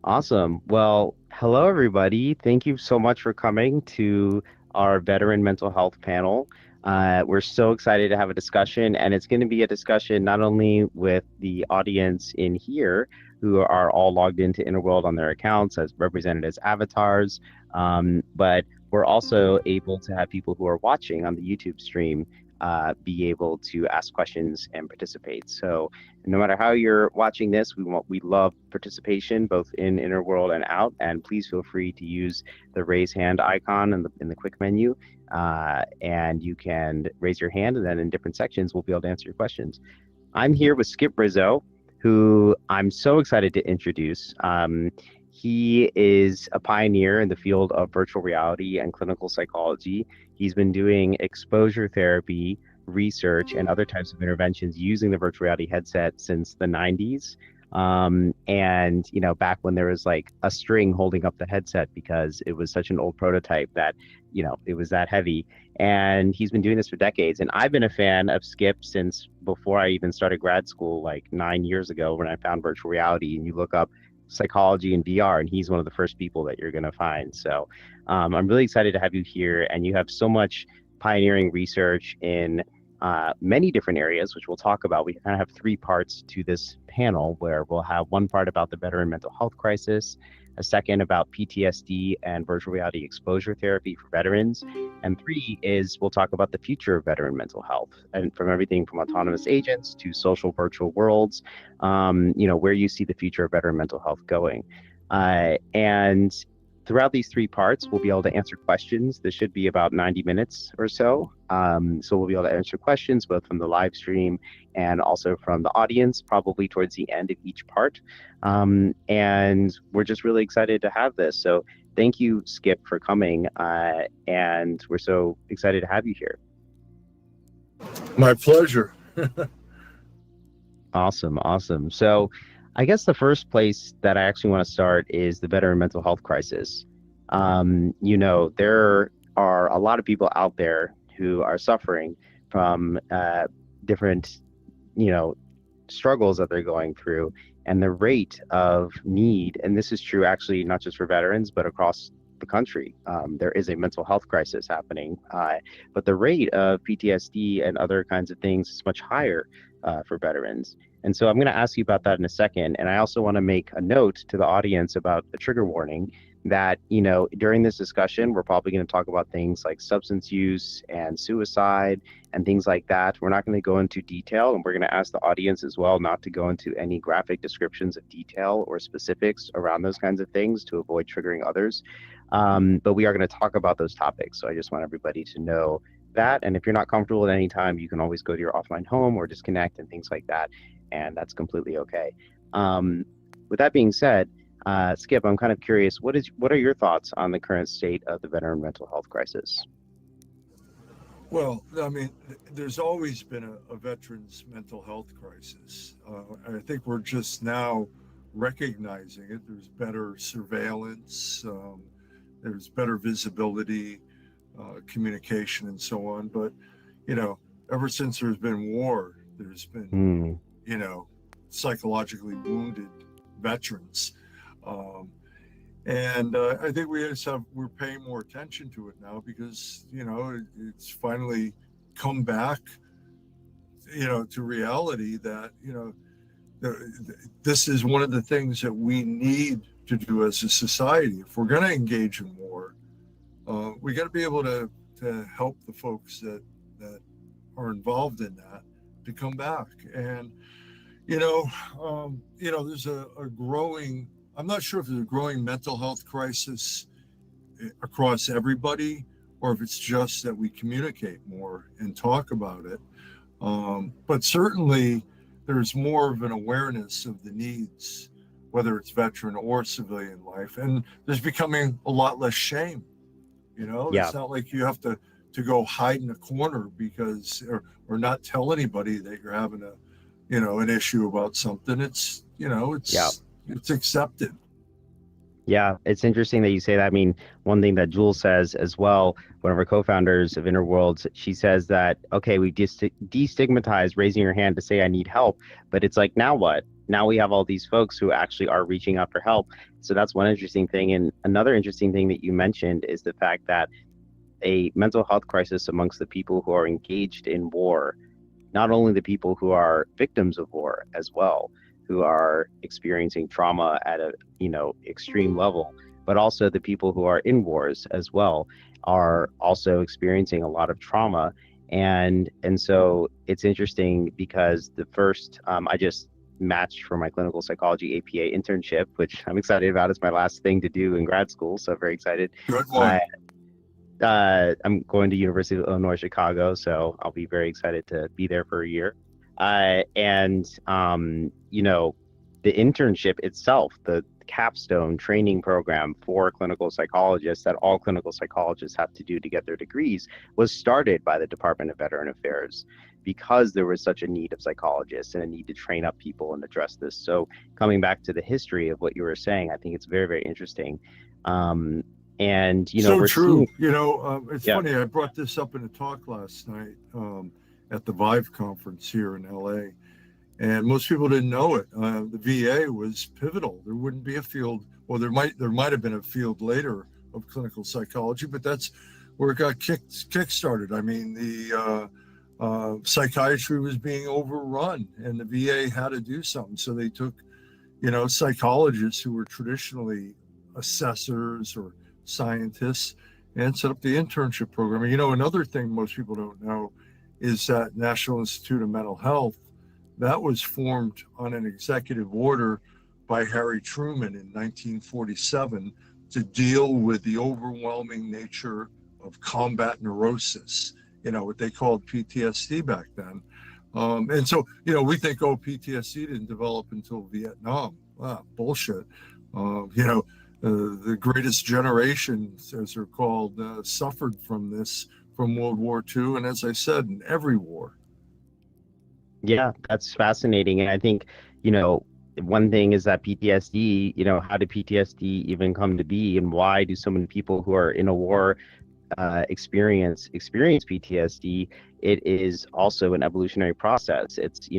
Awesome. Well, hello, everybody. Thank you so much for coming to our veteran mental health panel. We're so excited to have a discussion, and it's going to be a discussion not only with the audience in here who are all logged into Innerworld on their accounts as represented as avatars, but we're also able to have people who are watching on the YouTube stream be able to ask questions and participate. So, no matter how you're watching this, we love participation both in inner world and out. And please feel free to use the raise hand icon in the quick menu, and you can raise your hand, and then in different sections we'll be able to answer your questions. I'm here with Skip Rizzo, who I'm so excited to introduce. He is a pioneer in the field of virtual reality and clinical psychology. He's been doing exposure therapy research and other types of interventions using the virtual reality headset since the 90s. And back when there was like a string holding up the headset because it was such an old prototype that, it was that heavy. And he's been doing this for decades. And I've been a fan of Skip since before I even started grad school, like 9 years ago when I found virtual reality. And you look up psychology and VR, and he's one of the first people that you're going to find. So I'm really excited to have you here. And you have so much pioneering research in many different areas, which we'll talk about. We kind of have three parts to this panel where we'll have one part about the veteran mental health crisis, a second about PTSD and virtual reality exposure therapy for veterans, and three is we'll talk about the future of veteran mental health and from everything from autonomous agents to social virtual worlds, where you see the future of veteran mental health going. And throughout these three parts, we'll be able to answer questions. This should be about 90 minutes or so. So we'll be able to answer questions both from the live stream and also from the audience, probably towards the end of each part. And we're just really excited to have this. So thank you, Skip, for coming. And we're so excited to have you here. My pleasure. Awesome. So I guess the first place that I actually want to start is the veteran mental health crisis. There are a lot of people out there who are suffering from different, struggles that they're going through, and the rate of need, and this is true actually not just for veterans, but across the country. There is a mental health crisis happening, but the rate of PTSD and other kinds of things is much higher for veterans. And so I'm going to ask you about that in a second. And I also want to make a note to the audience about a trigger warning that, during this discussion, we're probably going to talk about things like substance use and suicide and things like that. We're not going to go into detail, and we're going to ask the audience as well not to go into any graphic descriptions of detail or specifics around those kinds of things to avoid triggering others. But we are going to talk about those topics. So I just want everybody to know that. And if you're not comfortable at any time, you can always go to your offline home or disconnect and things like that. And that's completely okay. With that being said, Skip, I'm kind of curious, what are your thoughts on the current state of the veteran mental health crisis? Well, I mean, there's always been a veteran's mental health crisis. I think we're just now recognizing it. There's better surveillance, there's better visibility, communication, and so on. But, ever since there's been war, there's been, psychologically wounded veterans. And I think we're paying more attention to it now because, it's finally come back, to reality that, this is one of the things that we need to do as a society. If we're going to engage in war, we got to be able to help the folks that are involved in that to come back. And, there's a growing, I'm not sure if there's a growing mental health crisis across everybody or if it's just that we communicate more and talk about it. But certainly there's more of an awareness of the needs, whether it's veteran or civilian life. And there's becoming a lot less shame. Yeah. It's not like you have to go hide in a corner because, or not tell anybody that you're having an issue about something. It's, Yeah. it's accepted. Yeah, it's interesting that you say that. I mean, one thing that Jules says as well, one of our co-founders of Innerworld, she says that, okay, we destigmatize raising your hand to say I need help, but it's like, now what? now we have all these folks who actually are reaching out for help. So that's one interesting thing. And another interesting thing that you mentioned is the fact that a mental health crisis amongst the people who are engaged in war, not only the people who are victims of war as well, who are experiencing trauma at a, extreme level, but also the people who are in wars as well are also experiencing a lot of trauma. And so it's interesting because the first I just matched for my clinical psychology APA internship, which I'm excited about. It's my last thing to do in grad school, so very excited. Good Uh, one. I'm going to University of Illinois Chicago, so I'll be very excited to be there for a year. And the internship itself, the capstone training program for clinical psychologists that all clinical psychologists have to do to get their degrees, was started by the Department of Veteran Affairs because there was such a need of psychologists and a need to train up people and address this. So coming back to the history of what you were saying, I think it's very, very interesting. Um, and So we're seeing, true. It's yeah. funny. I brought this up in a talk last night at the Vive conference here in LA, and most people didn't know it. The VA was pivotal. There wouldn't be a field, well, there might have been a field later of clinical psychology, but that's where it got kick started. I mean, the psychiatry was being overrun, and the VA had to do something. So they took, psychologists who were traditionally assessors or scientists and set up the internship program. And, another thing most people don't know is that National Institute of Mental Health, that was formed on an executive order by Harry Truman in 1947 to deal with the overwhelming nature of combat neurosis, what they called PTSD back then. And so, we think, oh, PTSD didn't develop until Vietnam. Bullshit. The greatest generations, as they're called, suffered from this from World War II. And as I said, in every war. Yeah, that's fascinating. And I think, one thing is that PTSD, how did PTSD even come to be, and why do so many people who are in a war experience PTSD? It is also an evolutionary process. It's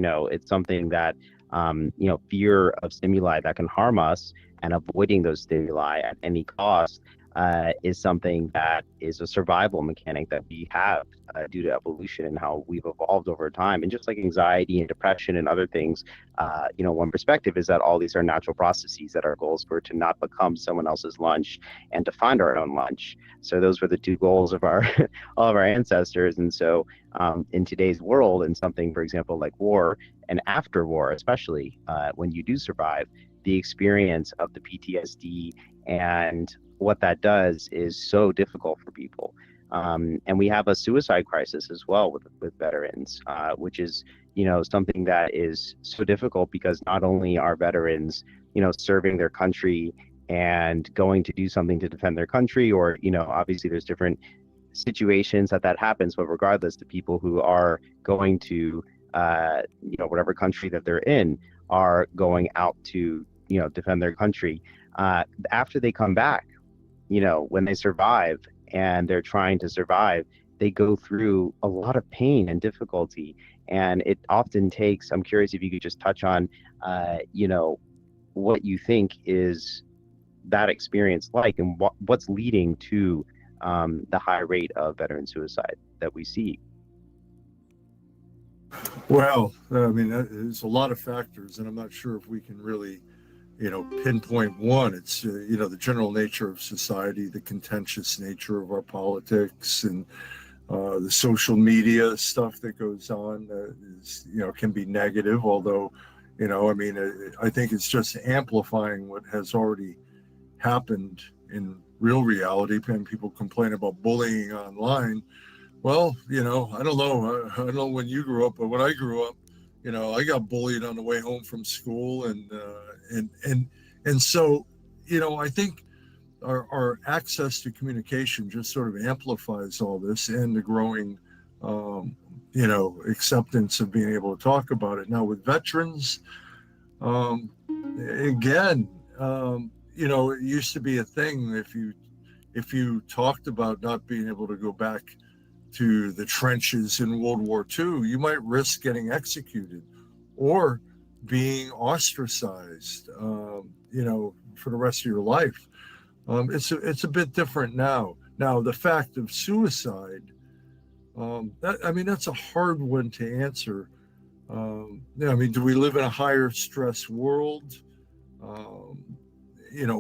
something that fear of stimuli that can harm us and avoiding those stimuli at any cost is something that is a survival mechanic that we have due to evolution and how we've evolved over time. And just like anxiety and depression and other things, one perspective is that all these are natural processes, that our goals were to not become someone else's lunch and to find our own lunch. So those were the two goals of our all of our ancestors. And so in today's world, and something, for example, like war and after war, especially when you do survive, the experience of the PTSD and what that does is so difficult for people. And we have a suicide crisis as well with veterans, which is, something that is so difficult because not only are veterans, serving their country and going to do something to defend their country, or, obviously there's different situations that happens, but regardless, the people who are going to, whatever country that they're in, are going out to, defend their country. After they come back, when they survive and they're trying to survive, they go through a lot of pain and difficulty. And it often takes, I'm curious if you could just touch on, what you think is that experience like, and what's leading to the high rate of veteran suicide that we see. Well, I mean, there's a lot of factors, and I'm not sure if we can really, pinpoint one. It's, the general nature of society, the contentious nature of our politics, and the social media stuff that goes on is, can be negative, although, I mean, I think it's just amplifying what has already happened in real reality. And people complain about bullying online. Well, I don't know. I don't know when you grew up, but when I grew up, I got bullied on the way home from school, and so, I think our access to communication just sort of amplifies all this, and the growing, acceptance of being able to talk about it. Now with veterans, again, it used to be a thing if you talked about not being able to go back to the trenches in World War II, you might risk getting executed, or being ostracized, for the rest of your life. It's a bit different now. Now, the fact of suicide, that's a hard one to answer. Do we live in a higher stress world? Um,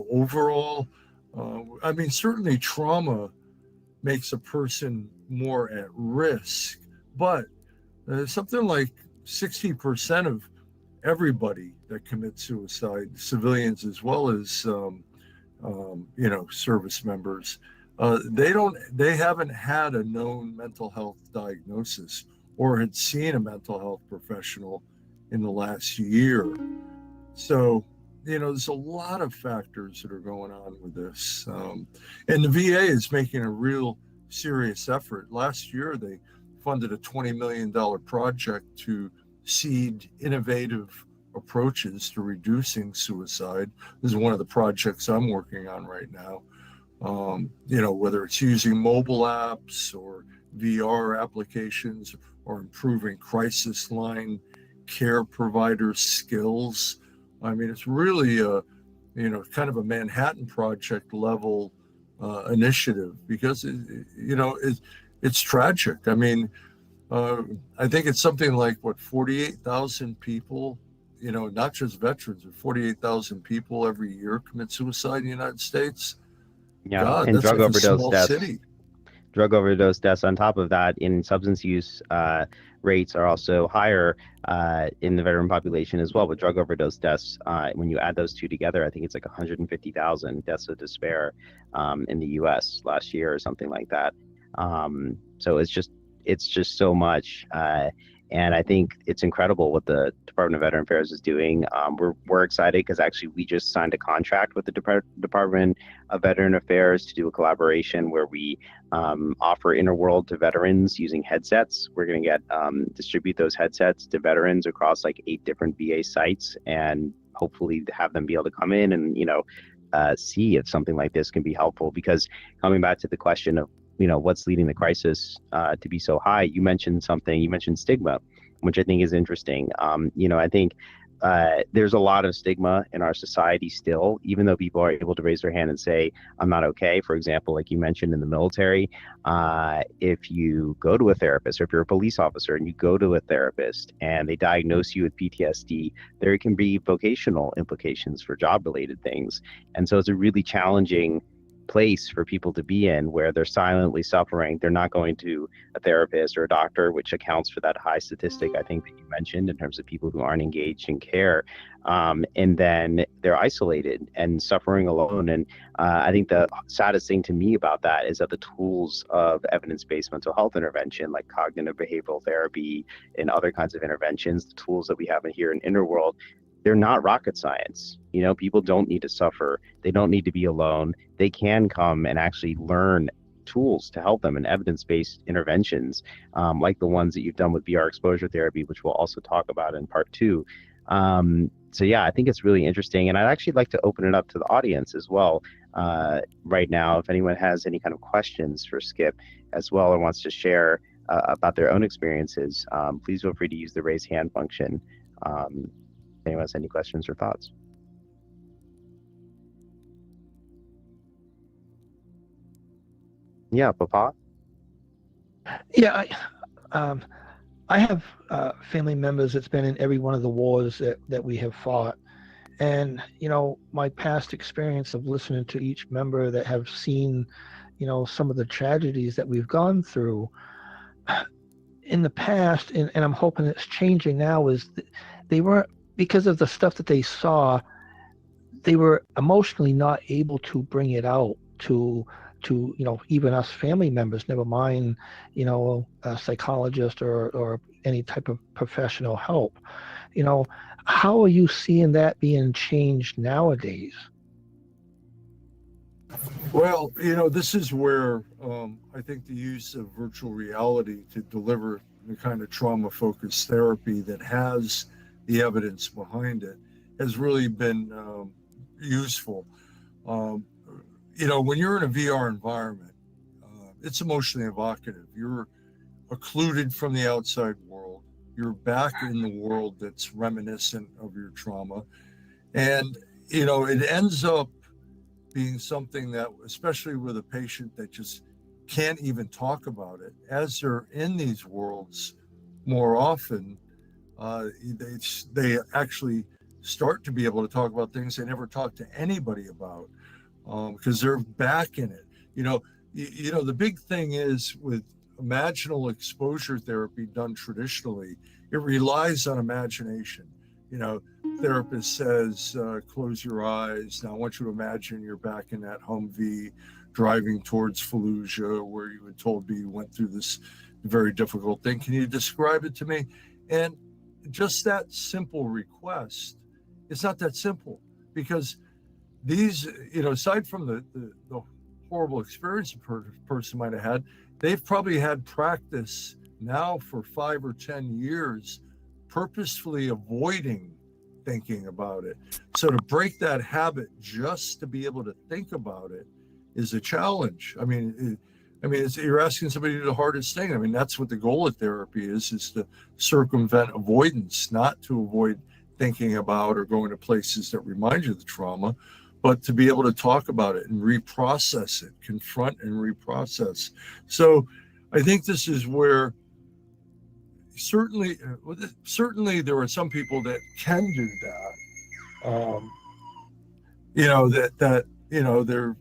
Overall, certainly trauma makes a person more at risk, but something like 60% of everybody that commits suicide, civilians as well as service members, they haven't had a known mental health diagnosis or had seen a mental health professional in the last year. So, there's a lot of factors that are going on with this. And the VA is making a real serious effort. Last year, they funded a $20 million project to seed innovative approaches to reducing suicide. This is one of the projects I'm working on right now. Whether it's using mobile apps or VR applications or improving crisis line care provider skills. It's really kind of a Manhattan Project level initiative because it's tragic. I think it's something like 48,000 people, not just veterans, but 48,000 people every year commit suicide in the United States. Yeah, God, and that's drug like a overdose small deaths. city. Drug overdose deaths on top of that in substance use rates are also higher in the veteran population as well. With drug overdose deaths, when you add those two together, I think it's like 150,000 deaths of despair in the U.S. last year or something like that. So it's just so much. And I think it's incredible what the Department of Veteran Affairs is doing. We're excited because actually we just signed a contract with the Department of Veteran Affairs to do a collaboration where we offer Innerworld to veterans using headsets. We're going to get distribute those headsets to veterans across like 8 different VA sites, and hopefully have them be able to come in and see if something like this can be helpful. Because coming back to the question of what's leading the crisis to be so high, you mentioned something. You mentioned stigma, which I think is interesting. I think there's a lot of stigma in our society still, even though people are able to raise their hand and say, I'm not okay. For example, like you mentioned in the military, if you go to a therapist, or if you're a police officer and you go to a therapist and they diagnose you with PTSD, there can be vocational implications for job related things. And so it's a really challenging place for people to be in where they're silently suffering. They're not going to a therapist or a doctor, which accounts for that high statistic I think that you mentioned in terms of people who aren't engaged in care. And then they're isolated and suffering alone. And I think the saddest thing to me about that is that the tools of evidence-based mental health intervention, like cognitive behavioral therapy and other kinds of interventions, the tools that we have in here in Innerworld, they're not rocket science. People don't need to suffer. They don't need to be alone. They can come and actually learn tools to help them in evidence-based interventions, like the ones that you've done with VR exposure therapy, which we'll also talk about in part 2. So yeah, I think it's really interesting. And I'd actually like to open it up to the audience as well right now. If anyone has any kind of questions for Skip as well, or wants to share about their own experiences, please feel free to use the raise hand function. If anyone has any questions or thoughts. Yeah, Papa. Yeah, um, I have family members that's been in every one of the wars that we have fought. And, my past experience of listening to each member that have seen, some of the tragedies that we've gone through in the past, and I'm hoping it's changing now, is they weren't, because of the stuff that they saw, they were emotionally not able to bring it out to even us family members, never mind a psychologist or any type of professional help. How are you seeing that being changed nowadays? Well, this is where I think the use of virtual reality to deliver the kind of trauma focused therapy that has the evidence behind it has really been useful. Um, when you're in a VR environment, it's emotionally evocative. You're occluded from the outside world. you're back in the world that's reminiscent of your trauma. And, you know, it ends up being something that, especially with a patient that just can't even talk about it, as they're in these worlds more often, they actually start to be able to talk about things they never talked to anybody about, because they're back in it. You know, the big thing is with imaginal exposure therapy done traditionally, it relies on imagination. You know, therapist says, close your eyes. Now I want you to imagine you're back in that Humvee driving towards Fallujah, where you had told me you went through this very difficult thing. Can you describe it to me? And just that simple request, it's not that simple, because these, you know, aside from the horrible experience a person might have had, they've probably had practice now for 5 or 10 years purposefully avoiding thinking about it. So to break that habit just to be able to think about it is a challenge. You're asking somebody to do the hardest thing. I mean, that's what the goal of therapy is to circumvent avoidance, not to avoid thinking about or going to places that remind you of the trauma, but to be able to talk about it and reprocess it, confront and reprocess. So I think this is where certainly there are some people that can do that. You know, that you know, they're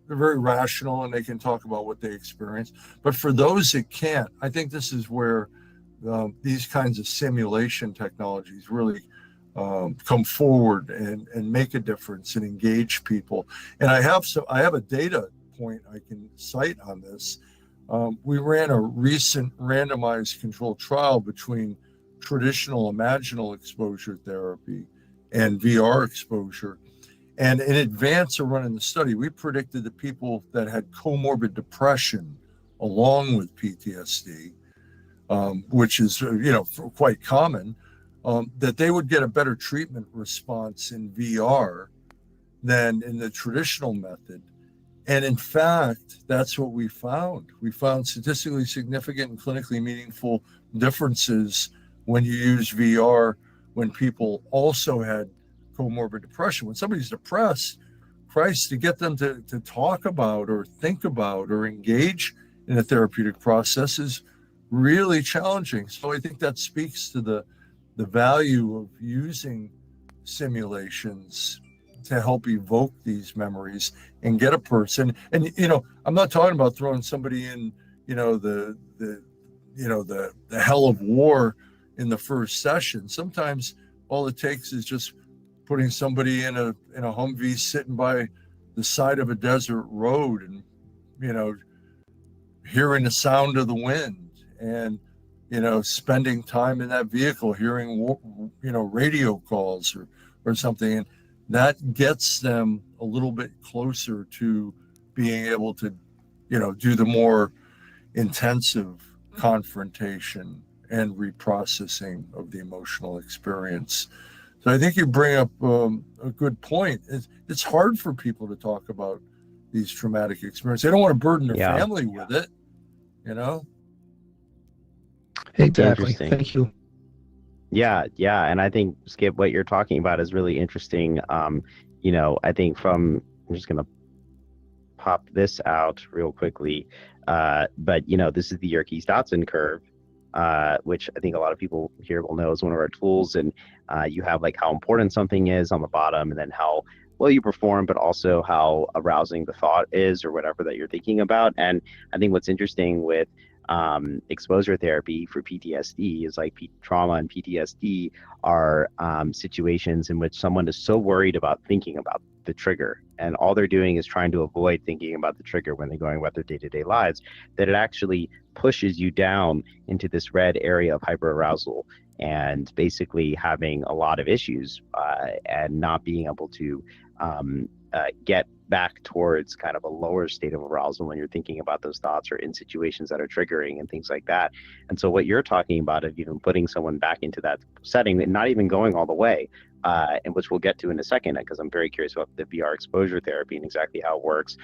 very rational and they can talk about what they experience. But for those that can't, I think this is where these kinds of simulation technologies really come forward and make a difference and engage people. And I have a data point I can cite on this. We ran a recent randomized controlled trial between traditional imaginal exposure therapy and VR exposure. And in advance of running the study, we predicted that people that had comorbid depression along with PTSD, which is, you know, quite common, that they would get a better treatment response in VR than in the traditional method. And in fact, that's what we found. We found statistically significant and clinically meaningful differences when you use VR when people also had comorbid depression. When somebody's depressed, Christ, to get them to talk about or think about or engage in a therapeutic process is really challenging. So I think that speaks to the value of using simulations to help evoke these memories and get a person. And, you know, I'm not talking about throwing somebody in, you know, the hell of war in the first session. Sometimes all it takes is just putting somebody in a Humvee sitting by the side of a desert road and, you know, hearing the sound of the wind and, you know, spending time in that vehicle, hearing, you know, radio calls or something. And that gets them a little bit closer to being able to, you know, do the more intensive confrontation and reprocessing of the emotional experience. So I think you bring up a good point. It's hard for people to talk about these traumatic experiences. They don't want to burden their family with it, you know? Exactly. Interesting. Thank you. Yeah, and I think, Skip, what you're talking about is really interesting. You know, I think I'm just gonna pop this out real quickly. But you know, this is the Yerkes-Dodson curve, which I think a lot of people here will know is one of our tools. And you have like how important something is on the bottom, and then how well you perform, but also how arousing the thought is or whatever that you're thinking about. And I think what's interesting with exposure therapy for PTSD is like trauma and PTSD are situations in which someone is so worried about thinking about the trigger, and all they're doing is trying to avoid thinking about the trigger when they're going about their day-to-day lives, that it actually pushes you down into this red area of hyperarousal and basically having a lot of issues and not being able to get back towards kind of a lower state of arousal when you're thinking about those thoughts or in situations that are triggering and things like that. And so what you're talking about of even putting someone back into that setting and not even going all the way, and which we'll get to in a second, because I'm very curious about the VR exposure therapy and exactly how it works.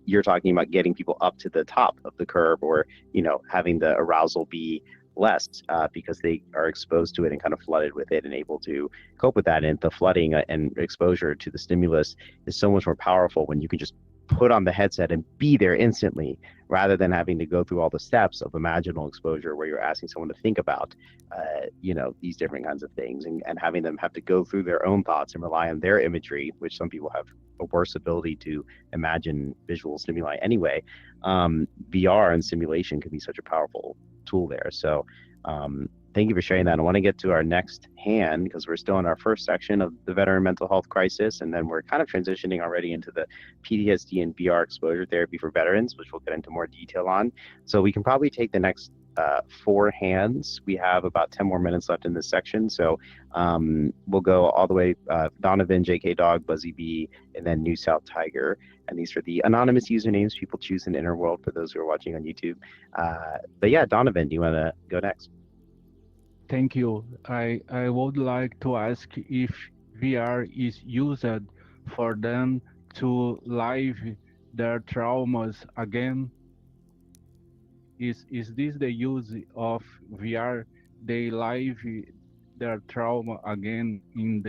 You're talking about getting people up to the top of the curve, or, you know, having the arousal be less because they are exposed to it and kind of flooded with it and able to cope with that. And the flooding and exposure to the stimulus is so much more powerful when you can just put on the headset and be there instantly rather than having to go through all the steps of imaginal exposure where you're asking someone to think about these different kinds of things, and having them have to go through their own thoughts and rely on their imagery, which some people have a worse ability to imagine visual stimuli anyway. VR and simulation can be such a powerful tool there. So thank you for sharing that. I want to get to our next hand because we're still in our first section of the veteran mental health crisis, and then we're kind of transitioning already into the PTSD and VR exposure therapy for veterans, which we'll get into more detail on. So we can probably take the next four hands. We have about 10 more minutes left in this section. So we'll go all the way Donovan, JK Dog, Buzzy B, and then New South Tiger. And these are the anonymous usernames people choose in Innerworld for those who are watching on YouTube. But yeah, Donovan, do you want to go next? Thank you. I would like to ask if VR is used for them to live their traumas again. Is this the use of VR? They live their trauma again in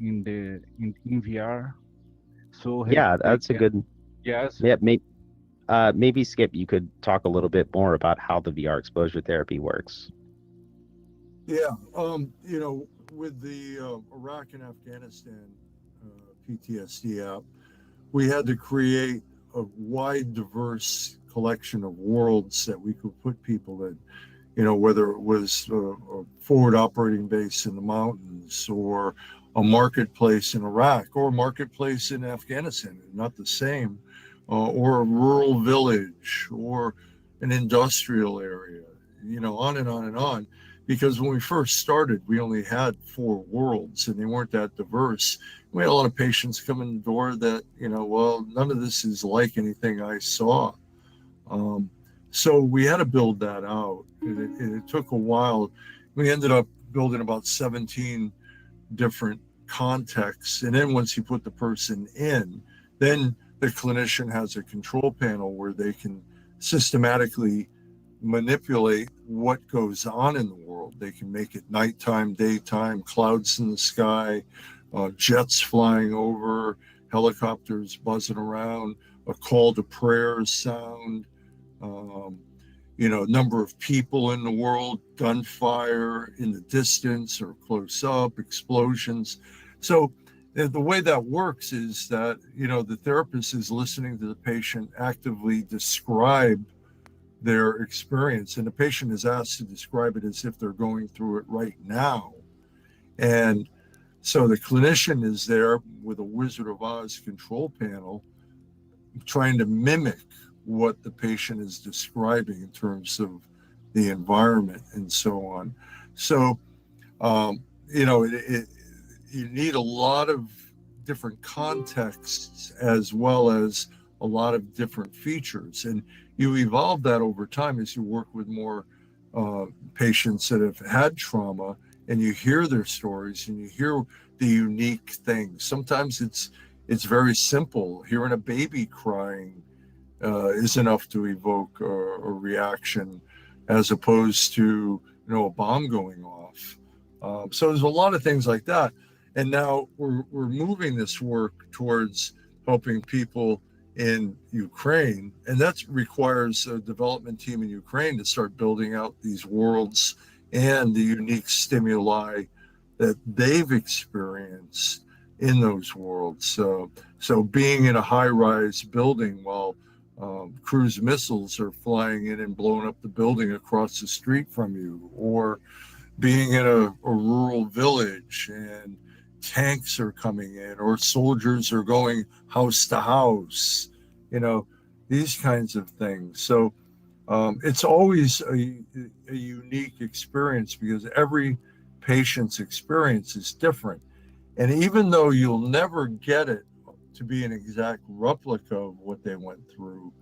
VR, so Yeah, they that's a can. good. Yes. Yeah, maybe Skip, you could talk a little bit more about how the VR exposure therapy works. Yeah, with the Iraq and Afghanistan PTSD app, we had to create a wide, diverse collection of worlds that we could put people in. Whether it was a forward operating base in the mountains, or a marketplace in Iraq, or a marketplace in Afghanistan, not the same, or a rural village, or an industrial area, on and on and on. Because when we first started, we only had four worlds and they weren't that diverse. We had a lot of patients come in the door that, well, none of this is like anything I saw. Um, so we had to build that out. And it took a while. We ended up building about 17 different contexts. And then once you put the person in, then the clinician has a control panel where they can systematically manipulate what goes on in the world. They can make it nighttime, daytime, clouds in the sky, jets flying over, helicopters buzzing around, a call to prayer sound, um, number of people in the world, gunfire in the distance or close up, explosions. So the way that works is that, the therapist is listening to the patient actively describe their experience, and the patient is asked to describe it as if they're going through it right now. And so the clinician is there with a Wizard of Oz control panel trying to mimic what the patient is describing in terms of the environment and so on. So, you need a lot of different contexts as well as a lot of different features. And you evolve that over time as you work with more patients that have had trauma, and you hear their stories and you hear the unique things. Sometimes it's very simple. Hearing a baby crying is enough to evoke a reaction, as opposed to a bomb going off. So there's a lot of things like that, and now we're moving this work towards helping people in Ukraine, and that requires a development team in Ukraine to start building out these worlds and the unique stimuli that they've experienced in those worlds. So being in a high-rise building while cruise missiles are flying in and blowing up the building across the street from you, or being in a rural village and tanks are coming in, or soldiers are going house to house, these kinds of things. So it's always a unique experience because every patient's experience is different. And even though you'll never get it to be an exact replica of what they went through,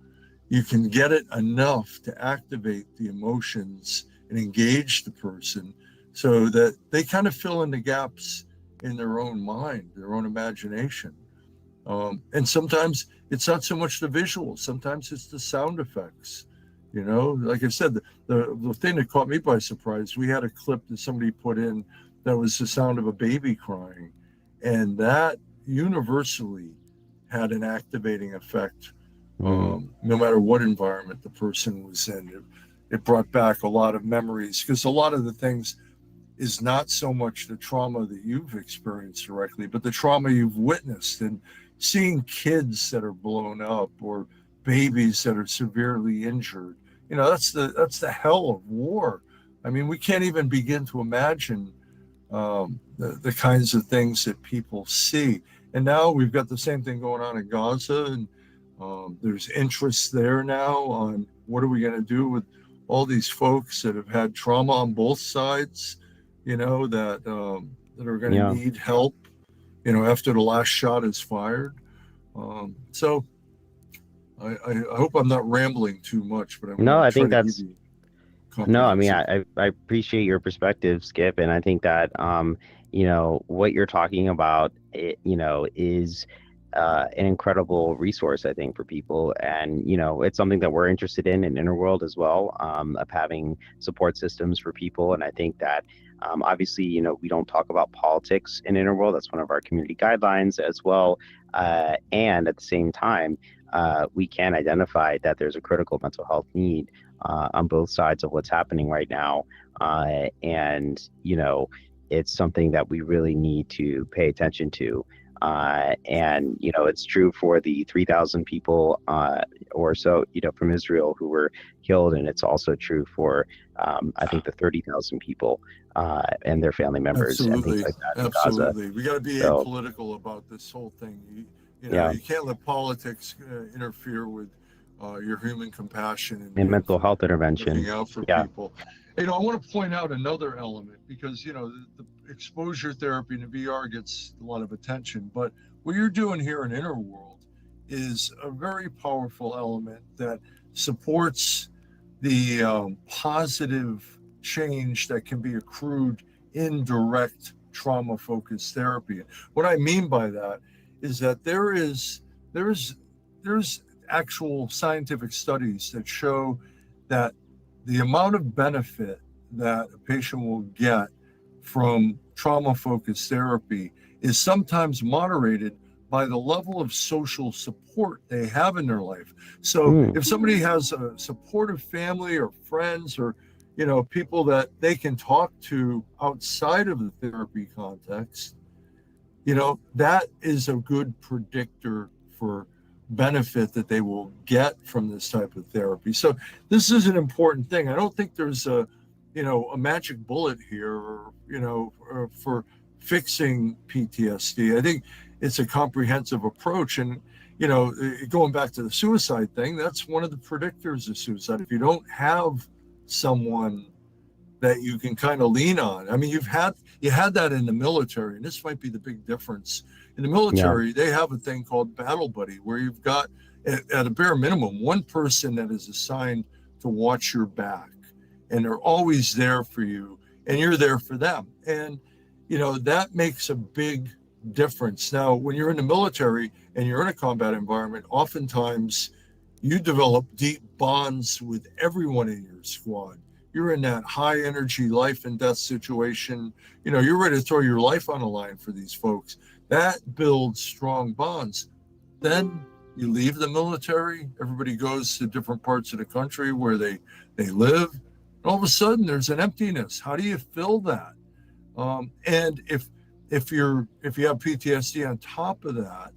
you can get it enough to activate the emotions and engage the person so that they kind of fill in the gaps in their own mind, their own imagination. And sometimes it's not so much the visuals, sometimes it's the sound effects. You know, like I said, the thing that caught me by surprise, we had a clip that somebody put in that was the sound of a baby crying, and that universally had an activating effect, Mm, no matter what environment the person was in. It brought back a lot of memories because a lot of the things is not so much the trauma that you've experienced directly, but the trauma you've witnessed and seeing kids that are blown up or babies that are severely injured. You know, that's the hell of war. I mean, we can't even begin to imagine the kinds of things that people see. And now we've got the same thing going on in Gaza, and there's interest there now on what are we going to do with all these folks that have had trauma on both sides, you know, that are going to yeah. need help, you know, after the last shot is fired. So I hope I'm not rambling too much, but I'm going No, to I try think to give that's you no, I mean, comprehensive. I appreciate your perspective, Skip, and I think that what you're talking about, is an incredible resource, I think, for people, and it's something that we're interested in Innerworld as well, of having support systems for people, and I think that obviously, we don't talk about politics in Innerworld. That's one of our community guidelines as well, and at the same time, we can identify that there's a critical mental health need on both sides of what's happening right now. And, it's something that we really need to pay attention to. And, it's true for the 3,000 people or so, from Israel who were killed. And it's also true for, I think, the 30,000 people and their family members and things Absolutely, like that in Gaza. absolutely. We got to be So, apolitical about this whole thing. You know, yeah, you can't let politics interfere with your human compassion and and mental for health intervention. looking out for Yeah. people. You know, I want to point out another element because you know the exposure therapy and the VR gets a lot of attention, but what you're doing here in Inner World is a very powerful element that supports the positive change that can be accrued in direct trauma focused therapy. What I mean by that is that there's there's actual scientific studies that show that the amount of benefit that a patient will get from trauma focused therapy is sometimes moderated by the level of social support they have in their life. So Mm, if somebody has a supportive family or friends or you know people that they can talk to outside of the therapy context, you know that is a good predictor for benefit that they will get from this type of therapy. So this is an important thing. I don't think there's a a magic bullet here or or for fixing PTSD. I think it's a comprehensive approach. And going back to the suicide thing, that's one of the predictors of suicide. If you don't have someone that you can kind of lean on. I mean, you had that in the military, and this might be the big difference. In the yeah. military, they have a thing called battle buddy, where you've got at a bare minimum one person that is assigned to watch your back, and they're always there for you, and you're there for them, and that makes a big difference. Now, when you're in the military and you're in a combat environment, oftentimes you develop deep bonds with everyone in your squad. You're in that high energy life and death situation. You're ready to throw your life on the line for these folks. That builds strong bonds. Then you leave the military, everybody goes to different parts of the country where they live. And all of a sudden there's an emptiness. How do you fill that? And if you have PTSD on top of that,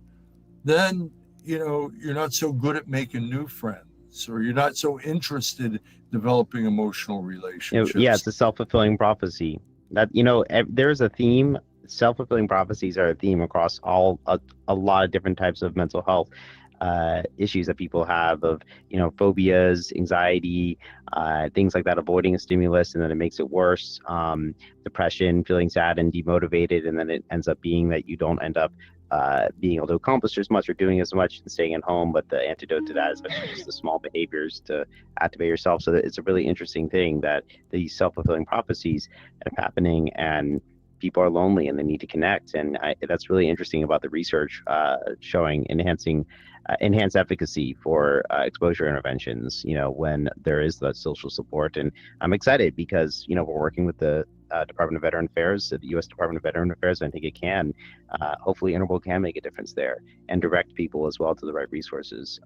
then you're not so good at making new friends, or you're not so interested in developing emotional Yeah, relationships. it's a self-fulfilling prophecy. That there's a theme. Self-fulfilling prophecies are a theme across a lot of different types of mental health issues that people have of phobias, anxiety, things like that, avoiding a stimulus and then it makes it worse. Depression, feeling sad and demotivated, and then it ends up being that you don't end up being able to accomplish as much or doing as much and staying at home. But the antidote to that is actually just the small behaviors to activate yourself. So that it's a really interesting thing that these self-fulfilling prophecies end up happening, and people are lonely and they need to connect. And that's really interesting about the research showing enhanced efficacy for exposure interventions, when there is that social support. And I'm excited because, we're working with the Department of Veteran Affairs, the U.S. Department of Veteran Affairs. I think it can, hopefully Innerworld can make a difference there and direct people as well to the right resources.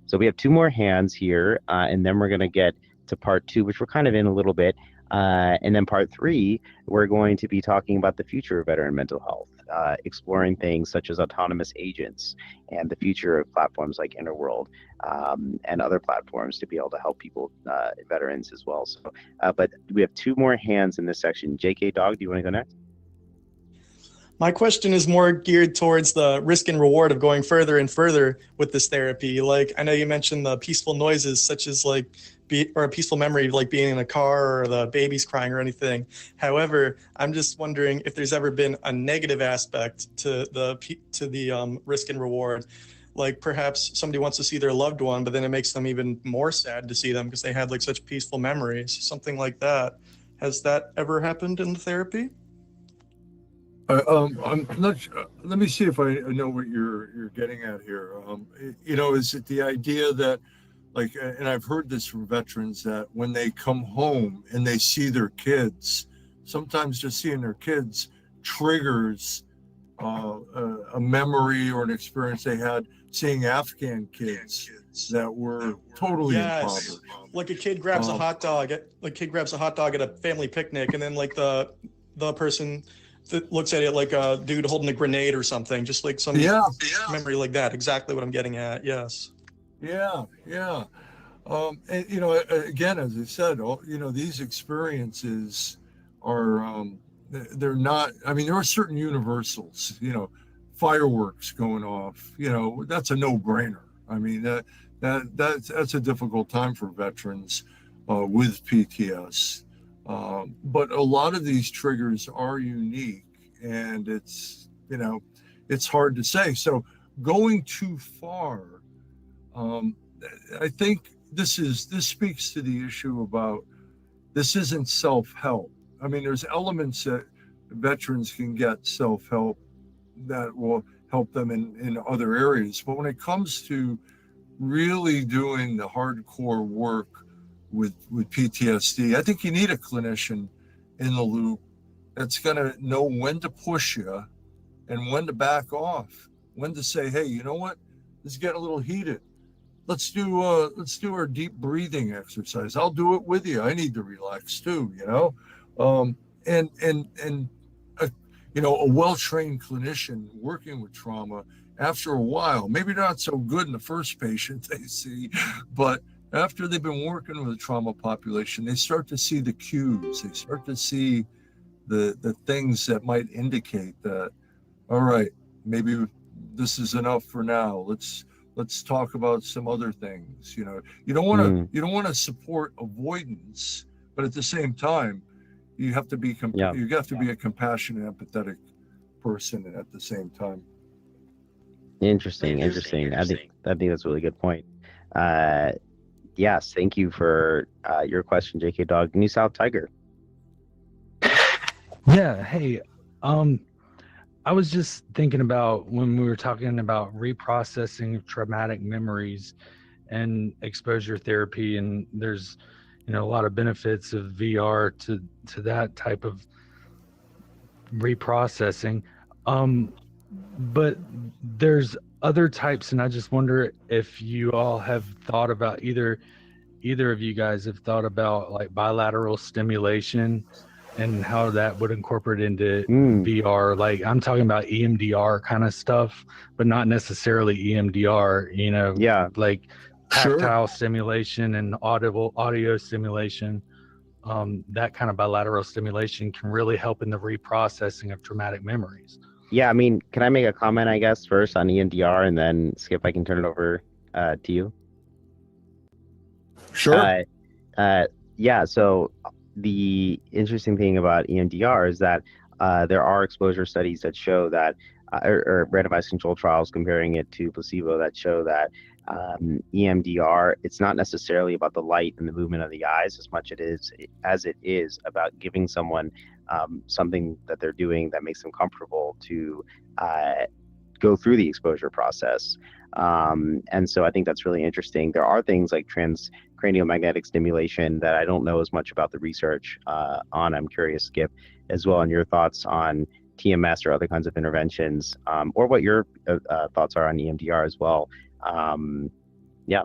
So we have two more hands here, and then we're going to get to part two, which we're kind of in a little bit. And then part three, we're going to be talking about the future of veteran mental health, exploring things such as autonomous agents and the future of platforms like Innerworld, and other platforms to be able to help people, veterans as well. So, but we have two more hands in this section. JK Dog, do you want to go next? My question is more geared towards the risk and reward of going further and further with this therapy. Like, I know you mentioned the peaceful noises, such as or a peaceful memory, like being in a car or the baby's crying or anything. However, I'm just wondering if there's ever been a negative aspect to the risk and reward. Like perhaps somebody wants to see their loved one, but then it makes them even more sad to see them because they had like such peaceful memories, something like that. Has that ever happened in the therapy? I'm not sure. Let me see if I know what you're getting at here. Is it the idea that, like, and I've heard this from veterans, that when they come home and they see their kids, sometimes just seeing their kids triggers a memory or an experience they had seeing Afghan kids that were totally impoverished. Like a kid grabs a hot dog at a family picnic, and then like the person that looks at it like a dude holding a grenade or something, just like some memory like that. Exactly what I'm getting at. Yes. Yeah. And again, as I said, these experiences are they're not. I mean, there are certain universals. Fireworks going off. That's a no-brainer. I mean, that's a difficult time for veterans with PTS. But a lot of these triggers are unique, and it's hard to say. So going too far, I think this speaks to the issue about this isn't self-help. I mean, there's elements that veterans can get self-help that will help them in other areas. But when it comes to really doing the hardcore work with PTSD, I think you need a clinician in the loop that's going to know when to push you and when to back off, when to say, hey, you know what, this is getting a little heated. Let's do our deep breathing exercise. I'll do it with you. I need to relax too, a well-trained clinician working with trauma, after a while, maybe not so good in the first patient they see, but after they've been working with a trauma population, they start to see the cues. They start to see the things that might indicate that, all right, maybe this is enough for now. Let's talk about some other things. You don't want to support avoidance, but at the same time, you have to be a compassionate, empathetic person at the same time. Interesting. I think that's a really good point. Yes, thank you for your question, JK Dog. New South Tiger. Yeah. Hey, I was just thinking about when we were talking about reprocessing traumatic memories and exposure therapy, and there's a lot of benefits of VR to that type of reprocessing. But there's other types, and I just wonder if you all have thought about either of you guys have thought about like bilateral stimulation and how that would incorporate into VR. Like I'm talking about EMDR kind of stuff, but not necessarily EMDR, like tactile stimulation and audio stimulation. That kind of bilateral stimulation can really help in the reprocessing of traumatic memories. Yeah, I mean, can I make a comment, I guess, first on EMDR, and then Skip, I can turn it over to you? Sure. Yeah, so the interesting thing about EMDR is that there are exposure studies that show that, or randomized control trials comparing it to placebo that show that EMDR, it's not necessarily about the light and the movement of the eyes as much as it is about giving someone something that they're doing that makes them comfortable to go through the exposure process. And so I think that's really interesting. There are things like transcranial magnetic stimulation that I don't know as much about the research on. I'm curious, Skip, as well, on your thoughts on TMS or other kinds of interventions, or what your thoughts are on EMDR as well. Yeah.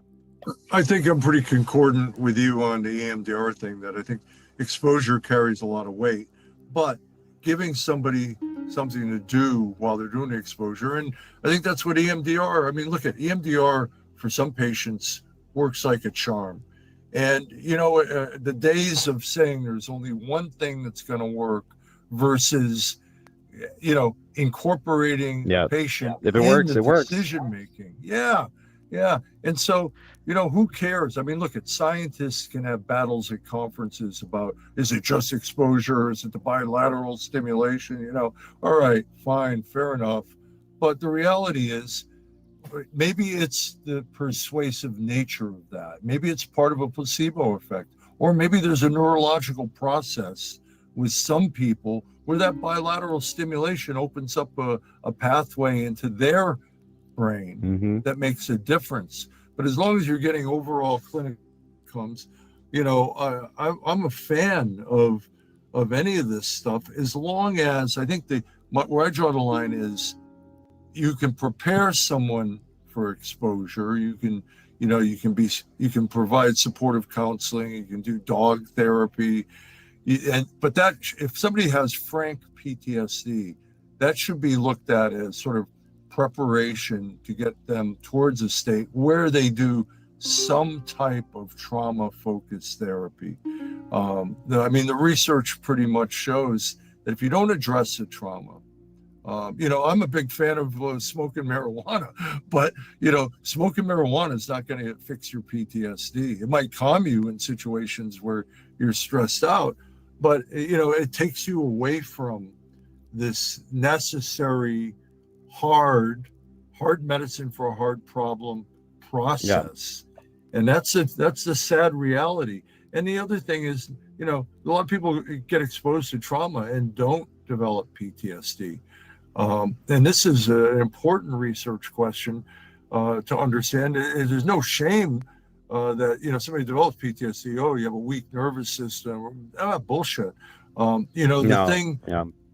I think I'm pretty concordant with you on the EMDR thing, that I think exposure carries a lot of weight, but giving somebody something to do while they're doing the exposure. And I think that's what EMDR, I mean, look at EMDR for some patients works like a charm. And, the days of saying there's only one thing that's going to work versus, incorporating a Yeah. patient If it in works, the it works. decision making. Yeah. Yeah. And so, who cares? I mean, look, at scientists can have battles at conferences about, is it just exposure? Is it the bilateral stimulation? All right, fine, fair enough. But the reality is, maybe it's the persuasive nature of that. Maybe it's part of a placebo effect, or maybe there's a neurological process with some people where that bilateral stimulation opens up a pathway into their brain that makes a difference. But as long as you're getting overall clinical outcomes, I'm a fan of any of this stuff, as long as I think where I draw the line is, you can prepare someone for exposure. You can provide supportive counseling. You can do dog therapy, but that, if somebody has frank PTSD, that should be looked at as sort of preparation to get them towards a state where they do some type of trauma-focused therapy. The research pretty much shows that if you don't address the trauma, I'm a big fan of smoking marijuana, but, smoking marijuana is not going to fix your PTSD. It might calm you in situations where you're stressed out, but, it takes you away from this necessary hard medicine for a hard problem process. Yeah. And that's the sad reality. And the other thing is, a lot of people get exposed to trauma and don't develop PTSD. And this is an important research question to understand. There's no shame that, somebody develops PTSD. Oh, you have a weak nervous system. Bullshit. The thing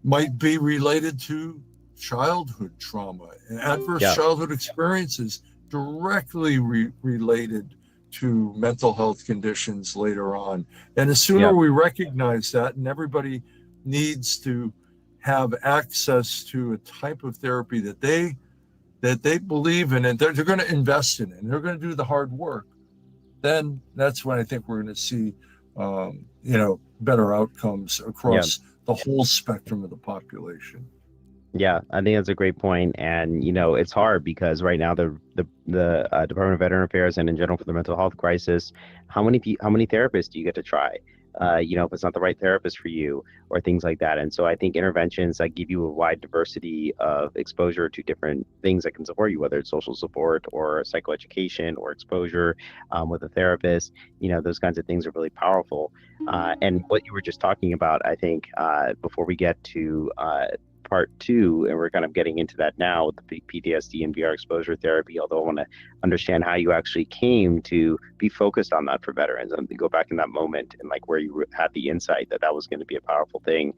might be related to childhood trauma and adverse childhood experiences, directly related to mental health conditions later on. And the sooner we recognize that, and everybody needs to have access to a type of therapy that they believe in and they're going to invest in it, and they're going to do the hard work, then that's when I think we're going to see better outcomes across the whole spectrum of the population. Yeah, I think that's a great point. And, it's hard because right now the Department of Veteran Affairs, and in general for the mental health crisis, how many therapists do you get to try? If it's not the right therapist for you, or things like that. And so I think interventions that give you a wide diversity of exposure to different things that can support you, whether it's social support or psychoeducation or exposure with a therapist, those kinds of things are really powerful. And what you were just talking about, I think, before we get to part two, and we're kind of getting into that now with the PTSD and VR exposure therapy, although I want to understand how you actually came to be focused on that for veterans, and to go back in that moment and like where you had the insight that was going to be a powerful thing.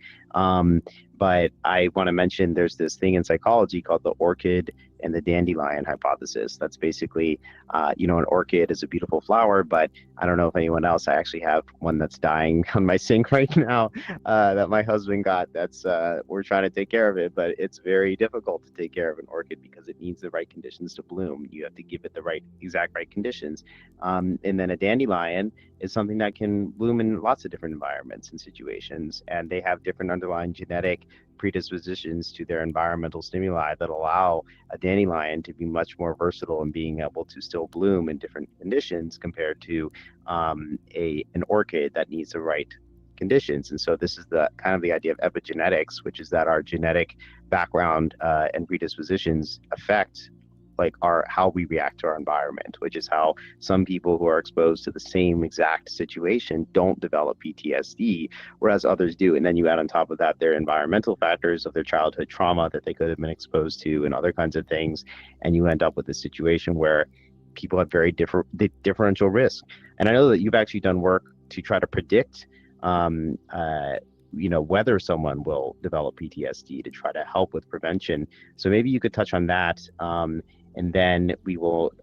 But I want to mention there's this thing in psychology called the orchid and the dandelion hypothesis. That's basically, an orchid is a beautiful flower, but I don't know if anyone else, I actually have one that's dying on my sink right now that my husband got. That's we're trying to take care of it, but it's very difficult to take care of an orchid because it needs the right conditions to bloom. You have to give it the exact right conditions. And then a dandelion is something that can bloom in lots of different environments and situations, and they have different underlying genetic predispositions to their environmental stimuli that allow a dandelion to be much more versatile in being able to still bloom in different conditions compared to an orchid that needs the right conditions. And so this is the kind of the idea of epigenetics, which is that our genetic background and predispositions affect like how we react to our environment, which is how some people who are exposed to the same exact situation don't develop PTSD, whereas others do. And then you add on top of that their environmental factors of their childhood trauma that they could have been exposed to and other kinds of things, and you end up with a situation where people have very differential risk. And I know that you've actually done work to try to predict um, uh, whether someone will develop PTSD to try to help with prevention. So maybe you could touch on that, and then we will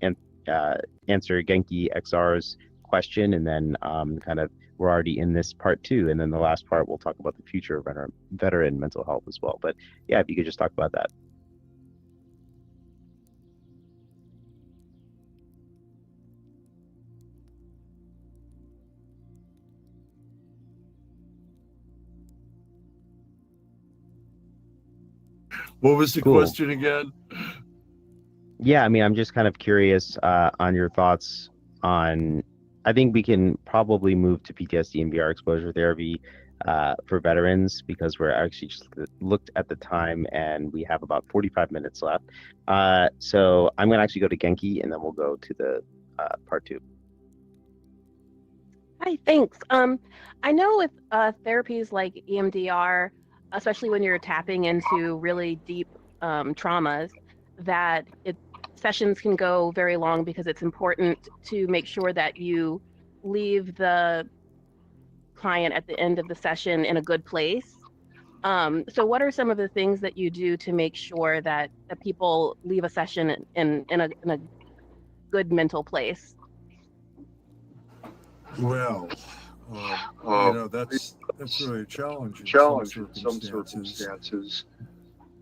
answer Genki XR's question, and then kind of we're already in this part two, and then the last part we'll talk about the future of veteran mental health as well. But yeah, if you could just talk about that. What was the Cool. question again? Yeah, I mean, I'm just kind of curious on your thoughts on. I think we can probably move to PTSD and VR exposure therapy for veterans because we're actually just looked at the time and we have about 45 minutes left. So I'm going to actually go to Genki and then we'll go to the part two. Hi, thanks. I know with therapies like EMDR, especially when you're tapping into really deep traumas, that sessions can go very long because it's important to make sure that you leave the client at the end of the session in a good place. So what are some of the things that you do to make sure that people leave a session in a good mental place? Well, that's really a challenge in some circumstances.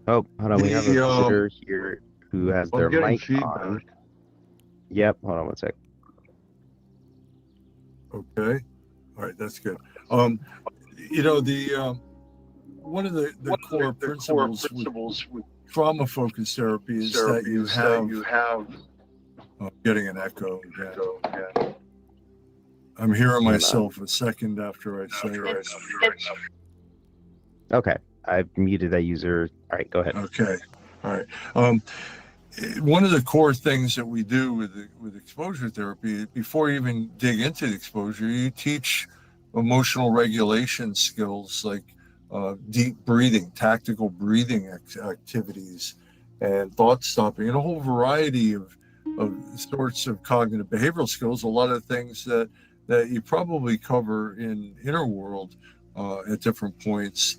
Oh, hold on. We have a visitor here who has their getting mic feedback. on. Yep. Hold on one sec. Okay. All right. That's good. One of the core principles with trauma-focused therapy is that you have getting an echo again. I'm hearing myself a second after I say it. Okay. I've muted that user. All right, go ahead. Okay. All right. One of the core things that we do with exposure therapy, before you even dig into the exposure, you teach emotional regulation skills like deep breathing, tactical breathing activities, and thought stopping, and a whole variety of sorts of cognitive behavioral skills. A lot of things that you probably cover in Innerworld at different points.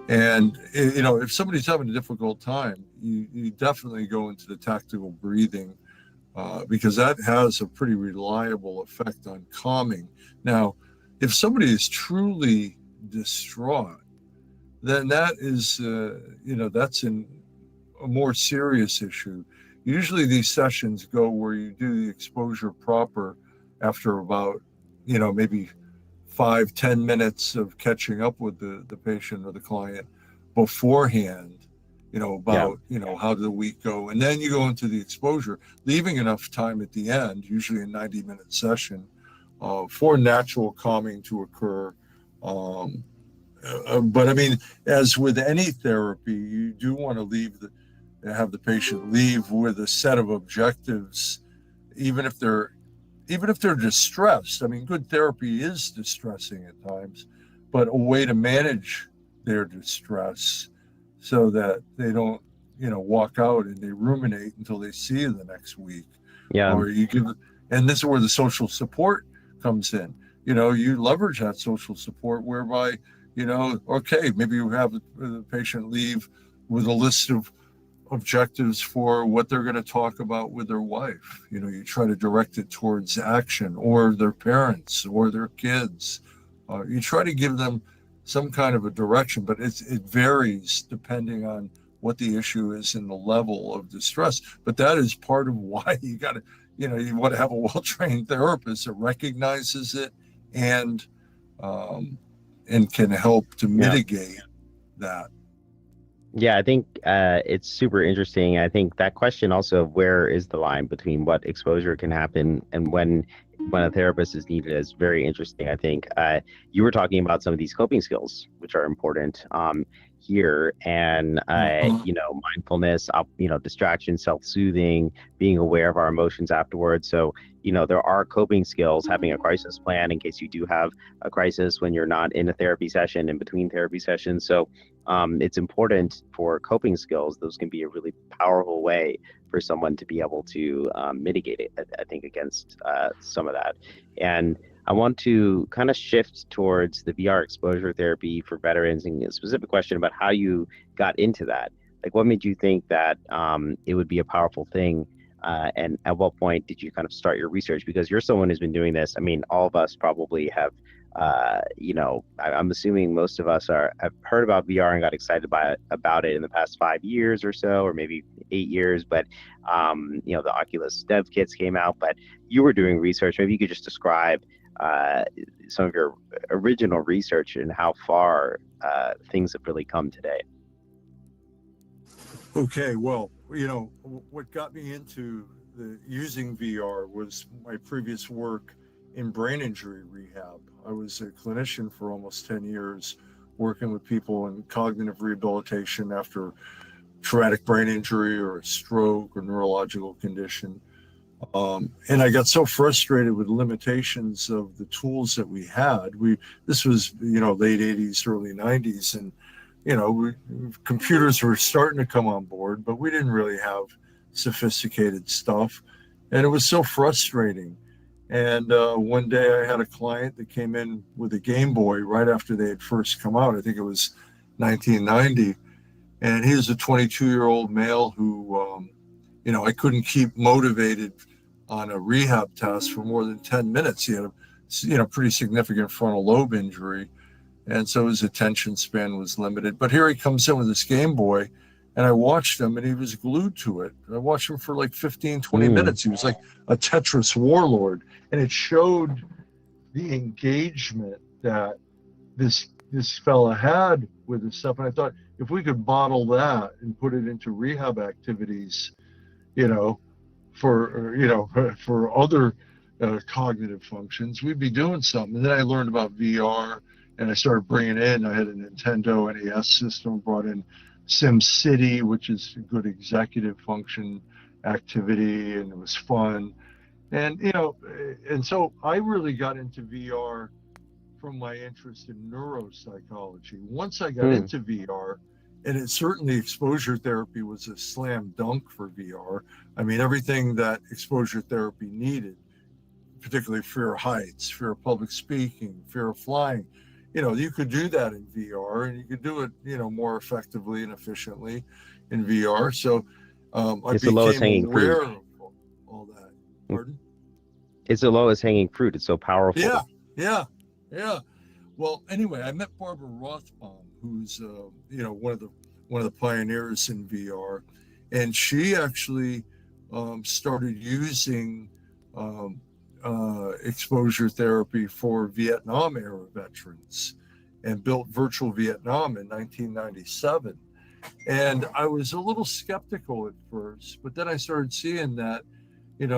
And if somebody's having a difficult time, you definitely go into the tactical breathing because that has a pretty reliable effect on calming. Now, if somebody is truly distraught, then that is, that's a more serious issue. Usually these sessions go where you do the exposure proper after about, maybe 5-10 minutes of catching up with the patient or the client beforehand, about, how did the week go? And then you go into the exposure, leaving enough time at the end, usually a 90-minute session, for natural calming to occur. But I mean, as with any therapy, you do want to have the patient leave with a set of objectives, even if they're distressed. I mean, good therapy is distressing at times, but a way to manage their distress so that they don't, walk out and they ruminate until they see you the next week. Yeah. Or and this is where the social support comes in. You leverage that social support whereby, okay, maybe you have the patient leave with a list of objectives for what they're going to talk about with their wife. You try to direct it towards action, or their parents or their kids. You try to give them some kind of a direction, but it varies depending on what the issue is and the level of distress. But that is part of why you got to, you want to have a well-trained therapist that recognizes it and can help to mitigate that. Yeah, I think it's super interesting. I think that question also of where is the line between what exposure can happen and when a therapist is needed is very interesting. I think you were talking about some of these coping skills, which are important. here, and mindfulness, distraction, self-soothing, being aware of our emotions afterwards. So there are coping skills, having a crisis plan in case you do have a crisis when you're not in a therapy session, in between therapy sessions. So it's important for coping skills. Those can be a really powerful way for someone to be able to mitigate it, I think, against some of that. And I want to kind of shift towards the VR exposure therapy for veterans, and a specific question about how you got into that. Like, what made you think that it would be a powerful thing? And at what point did you kind of start your research? Because you're someone who's been doing this. I mean, all of us probably have, I'm assuming most of us have heard about VR and got excited about it in the past 5 years or so, or maybe 8 years. But, the Oculus dev kits came out, but you were doing research. Maybe you could just describe some of your original research and how far things have really come today. Okay, well, what got me into using VR was my previous work in brain injury rehab. I was a clinician for almost 10 years, working with people in cognitive rehabilitation after traumatic brain injury or a stroke or neurological condition. And I got so frustrated with limitations of the tools that we had. This was, late 80s, early 90s, and computers were starting to come on board, but we didn't really have sophisticated stuff, and it was so frustrating. And one day I had a client that came in with a Game Boy right after they had first come out. I think it was 1990, and he was a 22-year-old male who, I couldn't keep motivated on a rehab task for more than 10 minutes. He had a pretty significant frontal lobe injury, and so his attention span was limited. But here he comes in with this Game Boy, and I watched him, and he was glued to it. I watched him for like 15, 20 minutes. He was like a Tetris warlord, and it showed the engagement that this fella had with this stuff. And I thought, if we could bottle that and put it into rehab activities, for other cognitive functions, we'd be doing something. And then I learned about VR, and I started bringing in, I had a Nintendo NES system, brought in SimCity, which is a good executive function activity, and it was fun. And, and so I really got into VR from my interest in neuropsychology. Once I got into VR, and it certainly, exposure therapy was a slam dunk for VR. I mean, everything that exposure therapy needed, particularly fear of heights, fear of public speaking, fear of flying, you could do that in VR, and you could do it, more effectively and efficiently in VR. So I it's the lowest became hanging aware fruit. of all that. Pardon? It's the lowest hanging fruit. It's so powerful. Yeah. Well, anyway, I met Barbara Rothbaum, who's one of the pioneers in VR, and she actually started using exposure therapy for Vietnam era veterans, and built Virtual Vietnam in 1997. And I was a little skeptical at first, but then I started seeing that,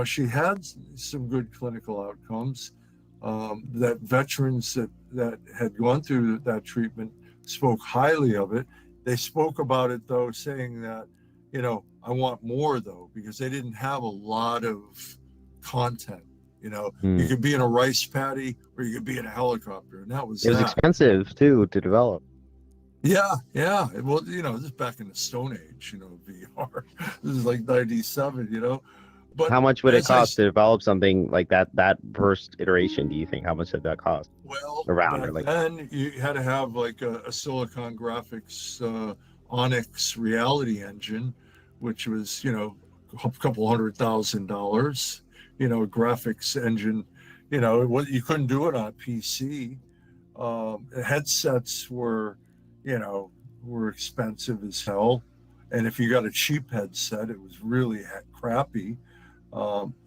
she had some good clinical outcomes, that veterans that had gone through that treatment spoke highly of it. They spoke about it, though, saying that, I want more, though, because they didn't have a lot of content. You could be in a rice paddy, or you could be in a helicopter, and that was It was expensive too to develop. Yeah. Well, this is back in the Stone Age, VR. This is like 97, But how much would it cost to develop something like that first iteration, do you think? How much did that cost? Well, around then you had to have like a Silicon Graphics Onyx reality engine, which was, a couple $100,000, graphics engine, you couldn't do it on a PC. Headsets were expensive as hell. And if you got a cheap headset, it was really crappy.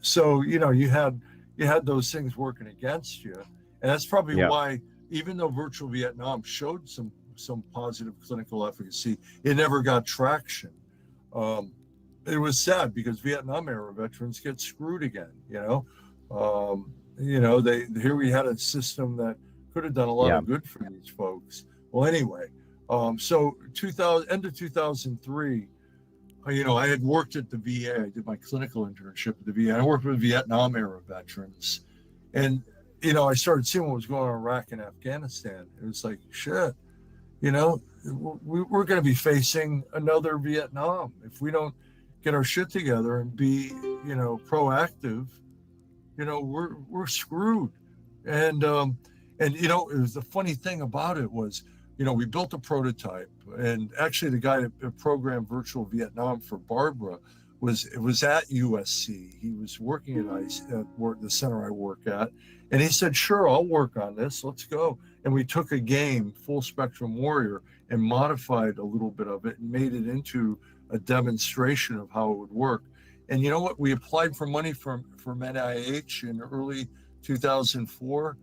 So, you had those things working against you. And that's probably why, even though Virtual Vietnam showed some positive clinical efficacy, it never got traction. It was sad because Vietnam era veterans get screwed again, here we had a system that could have done a lot of good for these folks. Well, anyway, So 2000, end of 2003, I had worked at the VA. I did my clinical internship at the VA. I worked with Vietnam era veterans. And, I started seeing what was going on in Iraq and Afghanistan. It was like, shit, you know, we're going to be facing another Vietnam if we don't get our shit together and be, proactive. We're screwed. And it was the funny thing about it was, we built a prototype, and actually the guy that programmed Virtual Vietnam for Barbara was at USC. He was working at ICE, at the center I work at, and he said, "Sure, I'll work on this. Let's go." And we took a game, Full Spectrum Warrior, and modified a little bit of it and made it into a demonstration of how it would work. And you know what? We applied for money from NIH in early 2004,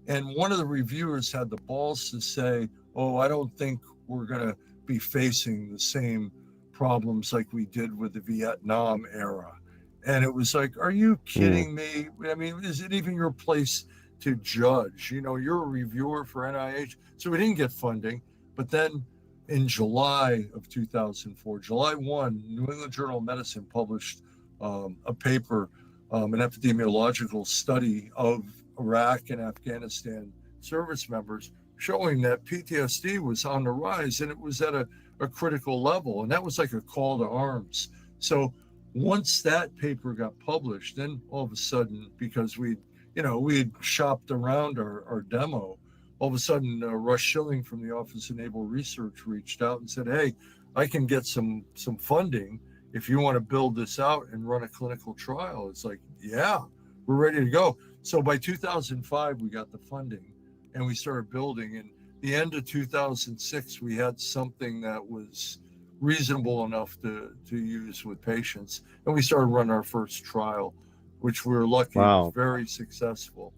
and one of the reviewers had the balls to say, "Oh, I don't think we're going to be facing the same problems like we did with the Vietnam era." And it was like, are you kidding me? I mean, is it even your place to judge? You're a reviewer for NIH. So we didn't get funding. But then in July of 2004, July 1, New England Journal of Medicine published a paper, an epidemiological study of Iraq and Afghanistan service members, showing that PTSD was on the rise, and it was at a critical level. And that was like a call to arms. So once that paper got published, then all of a sudden, because we had shopped around our demo, all of a sudden Rush Schilling from the Office of Naval Research reached out and said, "Hey, I can get some funding if you want to build this out and run a clinical trial." It's like, yeah, we're ready to go. So by 2005, we got the funding and we started building. And the end of 2006, we had something that was reasonable enough to use with patients. And we started running our first trial, which we were lucky was very successful.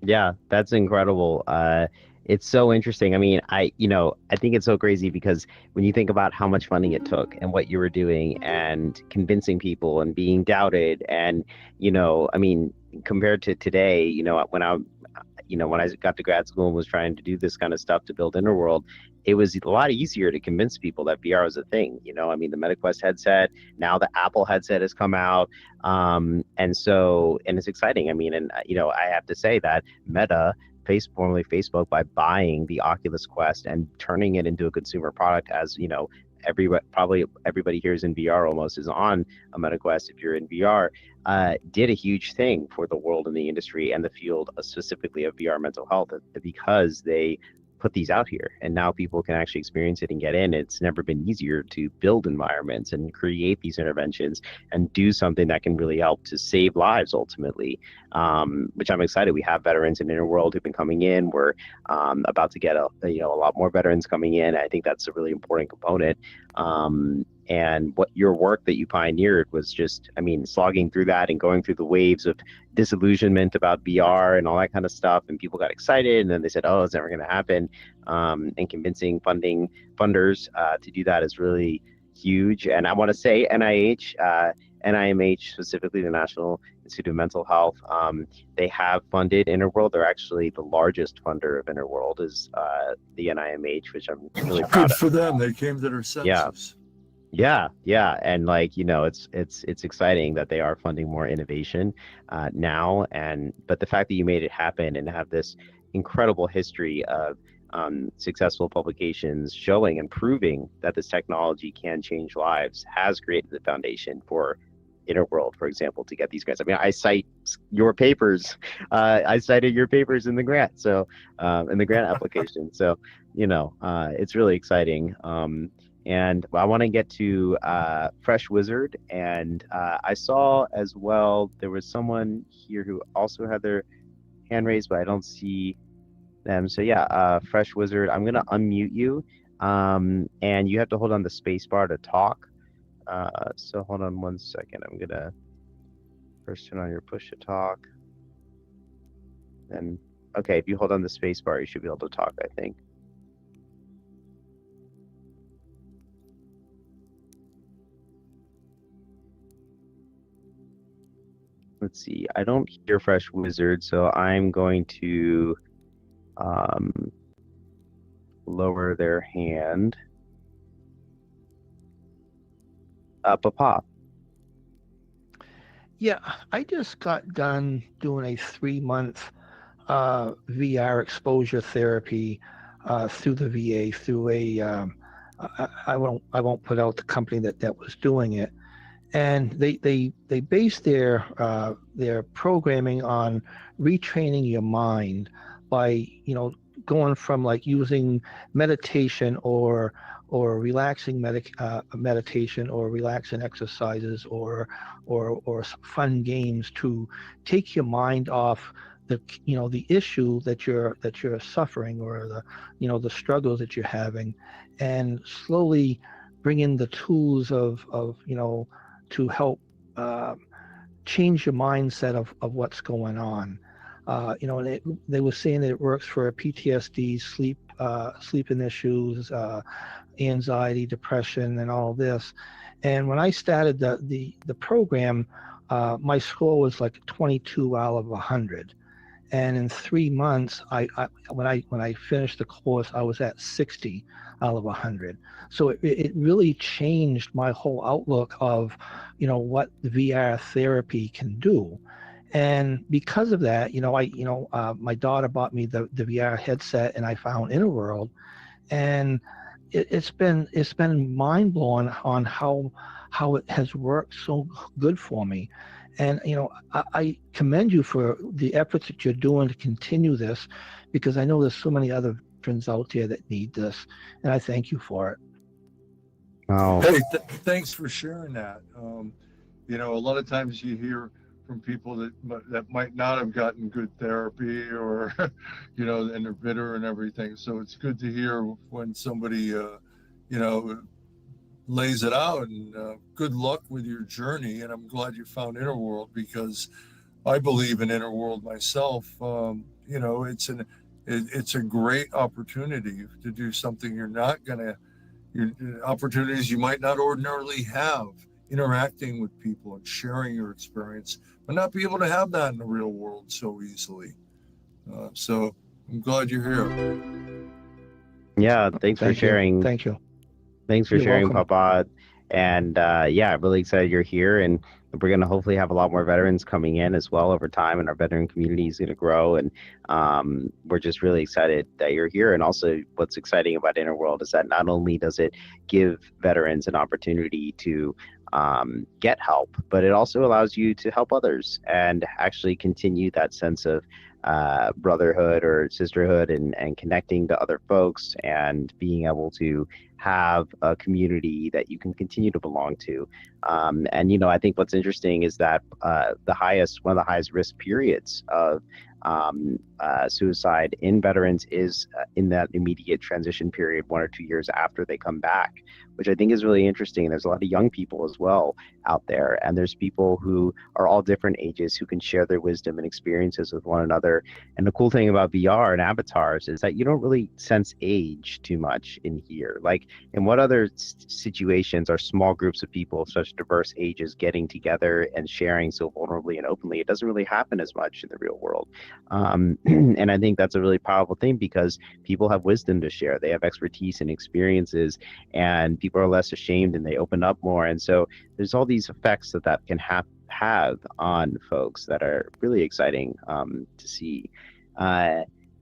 Yeah, that's incredible. It's so interesting. I mean, I think it's so crazy because when you think about how much funding it took and what you were doing and convincing people and being doubted and, I mean, compared to today, when I got to grad school and was trying to do this kind of stuff to build Innerworld, it was a lot easier to convince people that VR was a thing. I mean, the MetaQuest headset, now the Apple headset has come out. And it's exciting. I mean, and, I have to say that Meta, formerly Facebook, by buying the Oculus Quest and turning it into a consumer product, as probably everybody here is in VR almost is on a MetaQuest if you're in VR, did a huge thing for the world and the industry and the field specifically of VR mental health because they put these out here and now people can actually experience it and get in. It's never been easier to build environments and create these interventions and do something that can really help to save lives ultimately, which I'm excited. We have veterans in Innerworld who've been coming in. We're about to get a lot more veterans coming in. I think that's a really important component. And what your work that you pioneered was just, I mean, slogging through that and going through the waves of disillusionment about VR and all that kind of stuff. And people got excited and then they said, oh, it's never going to happen. And convincing funders to do that is really huge. And I want to say NIMH, specifically the National Institute of Mental Health, they have funded Innerworld. They're actually the largest funder of Innerworld is the NIMH, which I'm really proud Good of. for them. They came to their senses. Yeah, and it's exciting that they are funding more innovation now, but the fact that you made it happen and have this incredible history of successful publications showing and proving that this technology can change lives has created the foundation for Innerworld, for example, to get these grants. I mean, I cite your papers. I cited your papers in the grant, so in the grant application. So it's really exciting. And I want to get to Fresh Wizard, and I saw as well there was someone here who also had their hand raised, but I don't see them. So yeah, Fresh Wizard, I'm gonna unmute you, and you have to hold on the space bar to talk. So hold on 1 second. I'm gonna first turn on your push to talk. Then okay, if you hold on the space bar, you should be able to talk, I think. Let's see. I don't hear Fresh Wizard, so I'm going to lower their hand. Papa. Yeah, I just got done doing a 3-month VR exposure therapy through the VA through a I won't put out the company that was doing it, and they base their programming on retraining your mind by going from like using meditation or relaxing meditation or relaxing exercises or fun games to take your mind off the issue that you're suffering or the struggles that you're having, and slowly bring in the tools of to help change your mindset of what's going on. And they were saying that it works for PTSD, sleeping issues, anxiety, depression, and all this. And when I started the program, my score was like 22 out of 100. And in 3 months, when I finished the course, I was at 60 out of 100. So it really changed my whole outlook of, what VR therapy can do. And because of that, my daughter bought me the VR headset, and I found Innerworld, and it's been mind blowing on how it has worked so good for me. And I commend you for the efforts that you're doing to continue this, because I know there's so many other veterans out there that need this, and I thank you for it. Oh, Hey, thanks for sharing that. A lot of times you hear from people that might not have gotten good therapy, or and they're bitter and everything. So it's good to hear when somebody lays it out, and good luck with your journey. And I'm glad you found Innerworld, because I believe in Innerworld myself. It's a great opportunity to do something you're not gonna your opportunities you might not ordinarily have, interacting with people and sharing your experience, but not be able to have that in the real world so easily. So I'm glad you're here. yeah. Thanks for Thank you. sharing. Thank you. Thanks for You're sharing, welcome. Papa. And yeah, I'm really excited you're here. And we're going to hopefully have a lot more veterans coming in as well over time. And our veteran community is going to grow. And we're just really excited that you're here. And also, what's exciting about Innerworld is that not only does it give veterans an opportunity to get help, but it also allows you to help others and actually continue that sense of brotherhood or sisterhood, and connecting to other folks and being able to have a community that you can continue to belong to. And I think what's interesting is that one of the highest risk periods of suicide in veterans is in that immediate transition period, 1 or 2 years after they come back, which I think is really interesting. There's a lot of young people as well out there, and there's people who are all different ages who can share their wisdom and experiences with one another. And the cool thing about VR and avatars is that you don't really sense age too much in here. Like, in what other situations are small groups of people of such diverse ages getting together and sharing so vulnerably and openly? It doesn't really happen as much in the real world. And I think that's a really powerful thing, because people have wisdom to share. They have expertise and experiences, and people are less ashamed and they open up more. And so there's all these effects that can have on folks that are really exciting to see.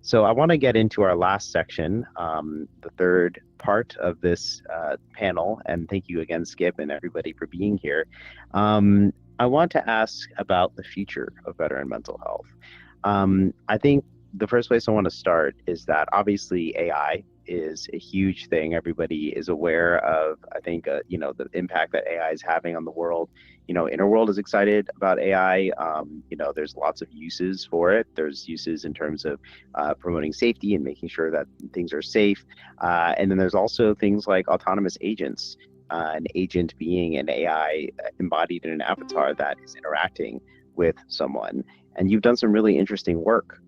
So I want to get into our last section, the third part of this panel. And thank you again, Skip, and everybody for being here. I want to ask about the future of veteran mental health. I think the first place I want to start is that obviously AI is a huge thing. Everybody is aware of, I think, the impact that AI is having on the world. Innerworld is excited about AI. There's lots of uses for it. There's uses in terms of promoting safety and making sure that things are safe. And then there's also things like autonomous agents, an agent being an AI embodied in an avatar that is interacting with someone. And you've done some really interesting work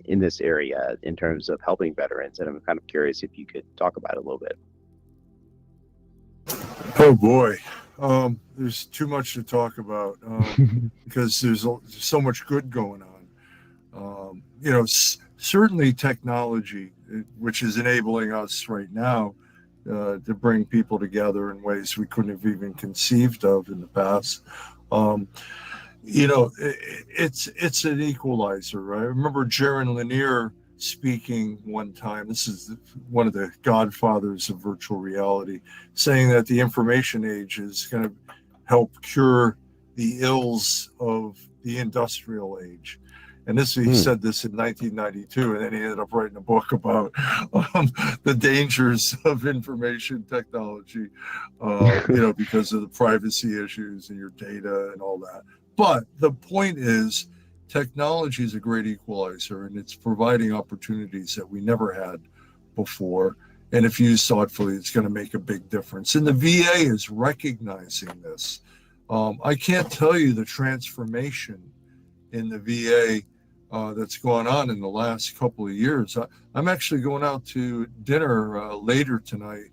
in this area in terms of helping veterans. And I'm kind of curious if you could talk about it a little bit. Oh boy, there's too much to talk about, because there's so much good going on. certainly technology, which is enabling us right now to bring people together in ways we couldn't have even conceived of in the past. Um, it's an equalizer, right? I remember Jaron Lanier speaking one time. This is one of the godfathers of virtual reality, saying that the information age is going to help cure the ills of the industrial age. And this, he Hmm. said this in 1992, and then he ended up writing a book about the dangers of information technology, because of the privacy issues and your data and all that. But the point is, technology is a great equalizer, and it's providing opportunities that we never had before. And if used thoughtfully, it's going to make a big difference. And the VA is recognizing this. I can't tell you the transformation in the VA that's gone on in the last couple of years. I'm actually going out to dinner later tonight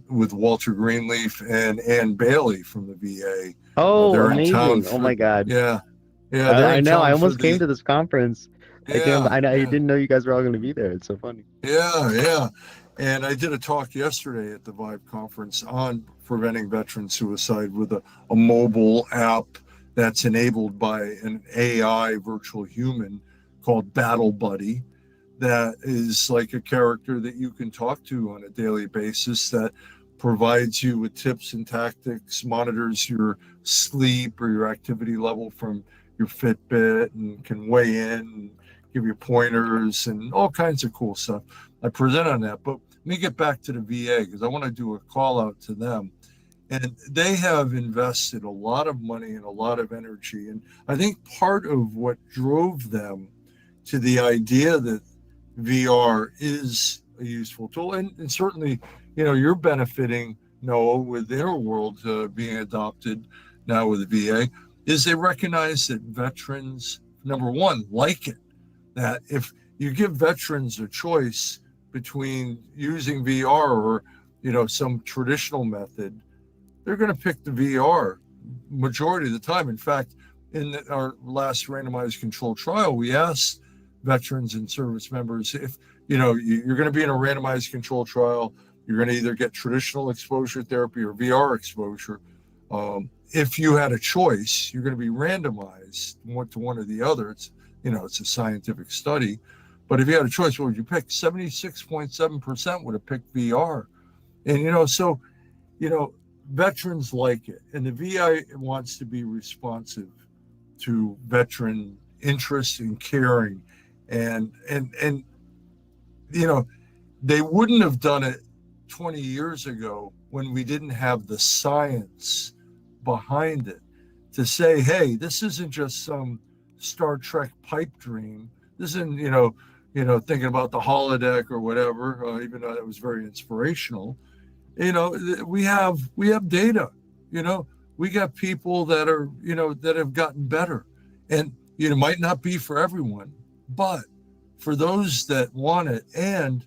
with Walter Greenleaf and Ann Bailey from the VA. Oh, They're in town amazing. Oh for, my God. yeah, yeah, they're I in know. I town for almost came the, to this conference. yeah, I yeah, didn't know you guys were all going to be there. It's so funny. yeah, yeah. And I did a talk yesterday at the Vibe conference on preventing veteran suicide with a mobile app that's enabled by an AI virtual human called Battle Buddy, that is like a character that you can talk to on a daily basis, that provides you with tips and tactics, monitors your sleep or your activity level from your Fitbit, and can weigh in and give you pointers and all kinds of cool stuff. I present on that. But let me get back to the VA, because I want to do a call out to them. And they have invested a lot of money and a lot of energy. And I think part of what drove them to the idea that VR is a useful tool, and certainly, you're benefiting, Noah, with Innerworld being adopted now with the VA, is they recognize that veterans, number one, like it. That if you give veterans a choice between using VR or some traditional method, they're going to pick the VR majority of the time. In fact, in our last randomized controlled trial, we asked veterans and service members, if you're going to be in a randomized controlled trial, you're going to either get traditional exposure therapy or VR exposure. If you had a choice, you're going to be randomized to one or the other. It's a scientific study, but if you had a choice, what would you pick? 76.7% would have picked VR. And so veterans like it, and the VI wants to be responsive to veteran interest in caring, and they wouldn't have done it 20 years ago when we didn't have the science behind it to say, hey, this isn't just some Star Trek pipe dream. This isn't thinking about the holodeck or whatever, even though that was very inspirational. We have data. We got people that are that have gotten better, and it might not be for everyone, but for those that want it and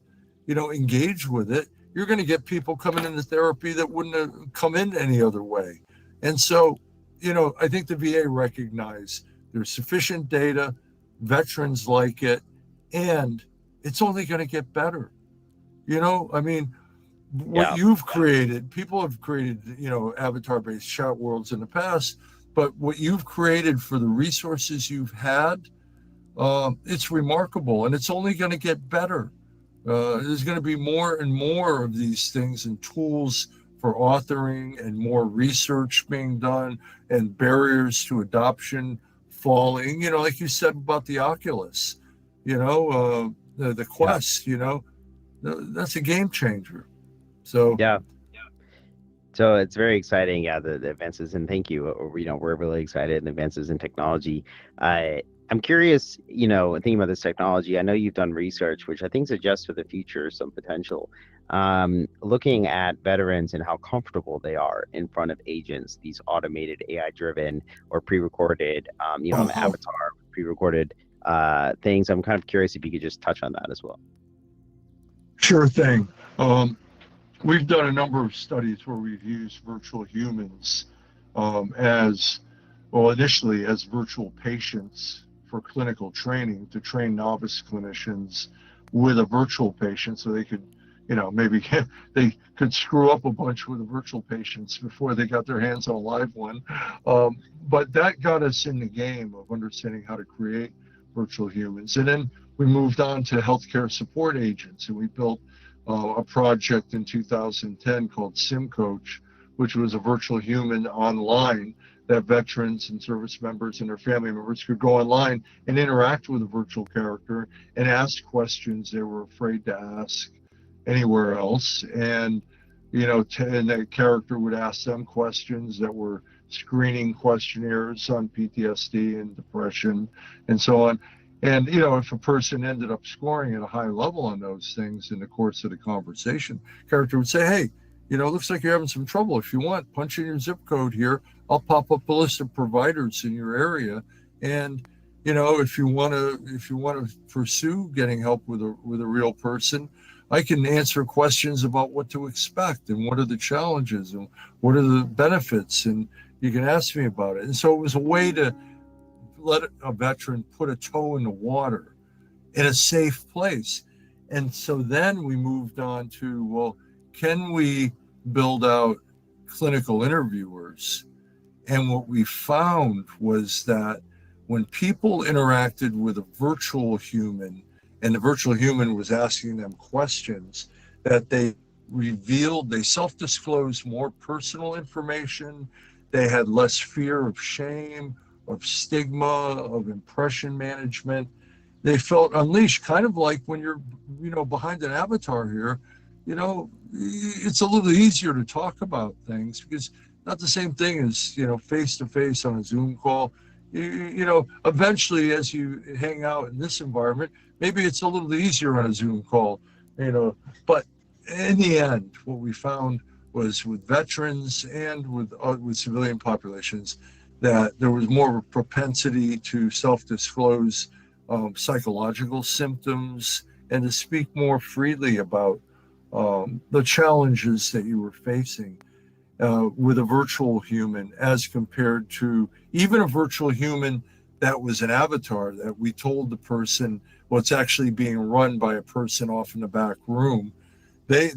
engage with it, you're going to get people coming into therapy that wouldn't have come in any other way. And so I think the VA recognized there's sufficient data, veterans like it, and it's only going to get better. I mean, what Yeah. you've created, people have created, avatar-based chat worlds in the past, but what you've created for the resources you've had, it's remarkable, and it's only going to get better. There's going to be more and more of these things and tools for authoring, and more research being done, and barriers to adoption falling. Like you said about the Oculus, the Yeah. Quest, that's a game changer. So, Yeah. So it's very exciting, yeah, the advances, and thank you. We're really excited in the advances in technology. I'm curious, thinking about this technology. I know you've done research, which I think suggests for the future some potential. Looking at veterans and how comfortable they are in front of agents, these automated AI-driven or pre-recorded, an uh-huh. avatar, pre-recorded things. I'm kind of curious if you could just touch on that as well. Sure thing. We've done a number of studies where we've used virtual humans as, well, initially as virtual patients for clinical training to train novice clinicians with a virtual patient so they could, maybe they could screw up a bunch with the virtual patients before they got their hands on a live one. But that got us in the game of understanding how to create virtual humans. And then we moved on to healthcare support agents, and we built a project in 2010 called SimCoach, which was a virtual human online that veterans and service members and their family members could go online and interact with a virtual character and ask questions they were afraid to ask anywhere else. And, and that character would ask them questions that were screening questionnaires on PTSD and depression and so on. And, if a person ended up scoring at a high level on those things in the course of the conversation, character would say, hey, looks like you're having some trouble. If you want, punch in your zip code here. I'll pop up a list of providers in your area. And, if you want to pursue getting help with a real person, I can answer questions about what to expect and what are the challenges and what are the benefits. And you can ask me about it. And so it was a way to let a veteran put a toe in the water in a safe place. And so then we moved on to, well, can we build out clinical interviewers? And what we found was that when people interacted with a virtual human and the virtual human was asking them questions, that they self-disclosed more personal information. They had less fear of shame, of stigma, of impression management. They felt unleashed, kind of like when you're, behind an avatar here, it's a little easier to talk about things because not the same thing as, face to face on a Zoom call. Eventually as you hang out in this environment, maybe it's a little easier on a Zoom call, but in the end, what we found was with veterans and with civilian populations, that there was more of a propensity to self-disclose psychological symptoms and to speak more freely about the challenges that you were facing with a virtual human as compared to even a virtual human that was an avatar that we told the person, well, it's actually being run by a person off in the back room. They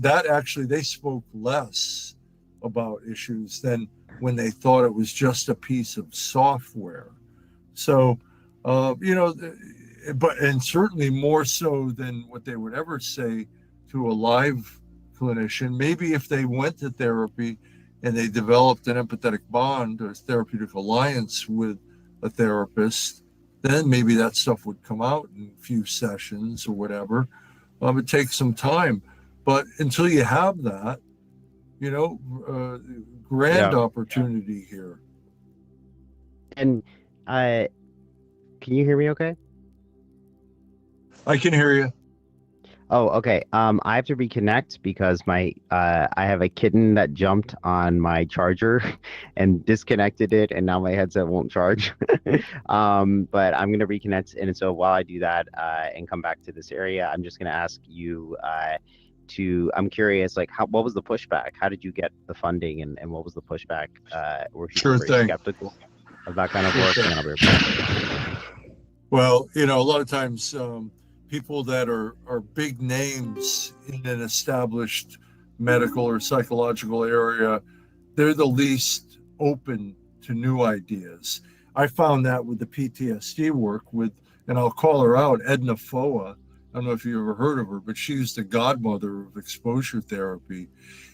spoke less about issues than when they thought it was just a piece of software. So, and certainly more so than what they would ever say to a live clinician. Maybe if they went to therapy and they developed an empathetic bond or therapeutic alliance with a therapist, then maybe that stuff would come out in a few sessions or whatever. It takes some time. But until you have that, grand opportunity here. And can you hear me okay? I can hear you. Oh, okay. I have to reconnect because I have a kitten that jumped on my charger and disconnected it, and now my headset won't charge. But I'm gonna reconnect, and so while I do that and come back to this area, I'm just gonna ask you I'm curious, like, what was the pushback? How did you get the funding, and what was the pushback? Were people very skeptical of that kind of work? And then I'll be right back. Well, a lot of times people that are big names in an established medical or psychological area, they're the least open to new ideas. I found that with the PTSD work and I'll call her out, Edna Foa. I don't know if you ever heard of her, but she's the godmother of exposure therapy.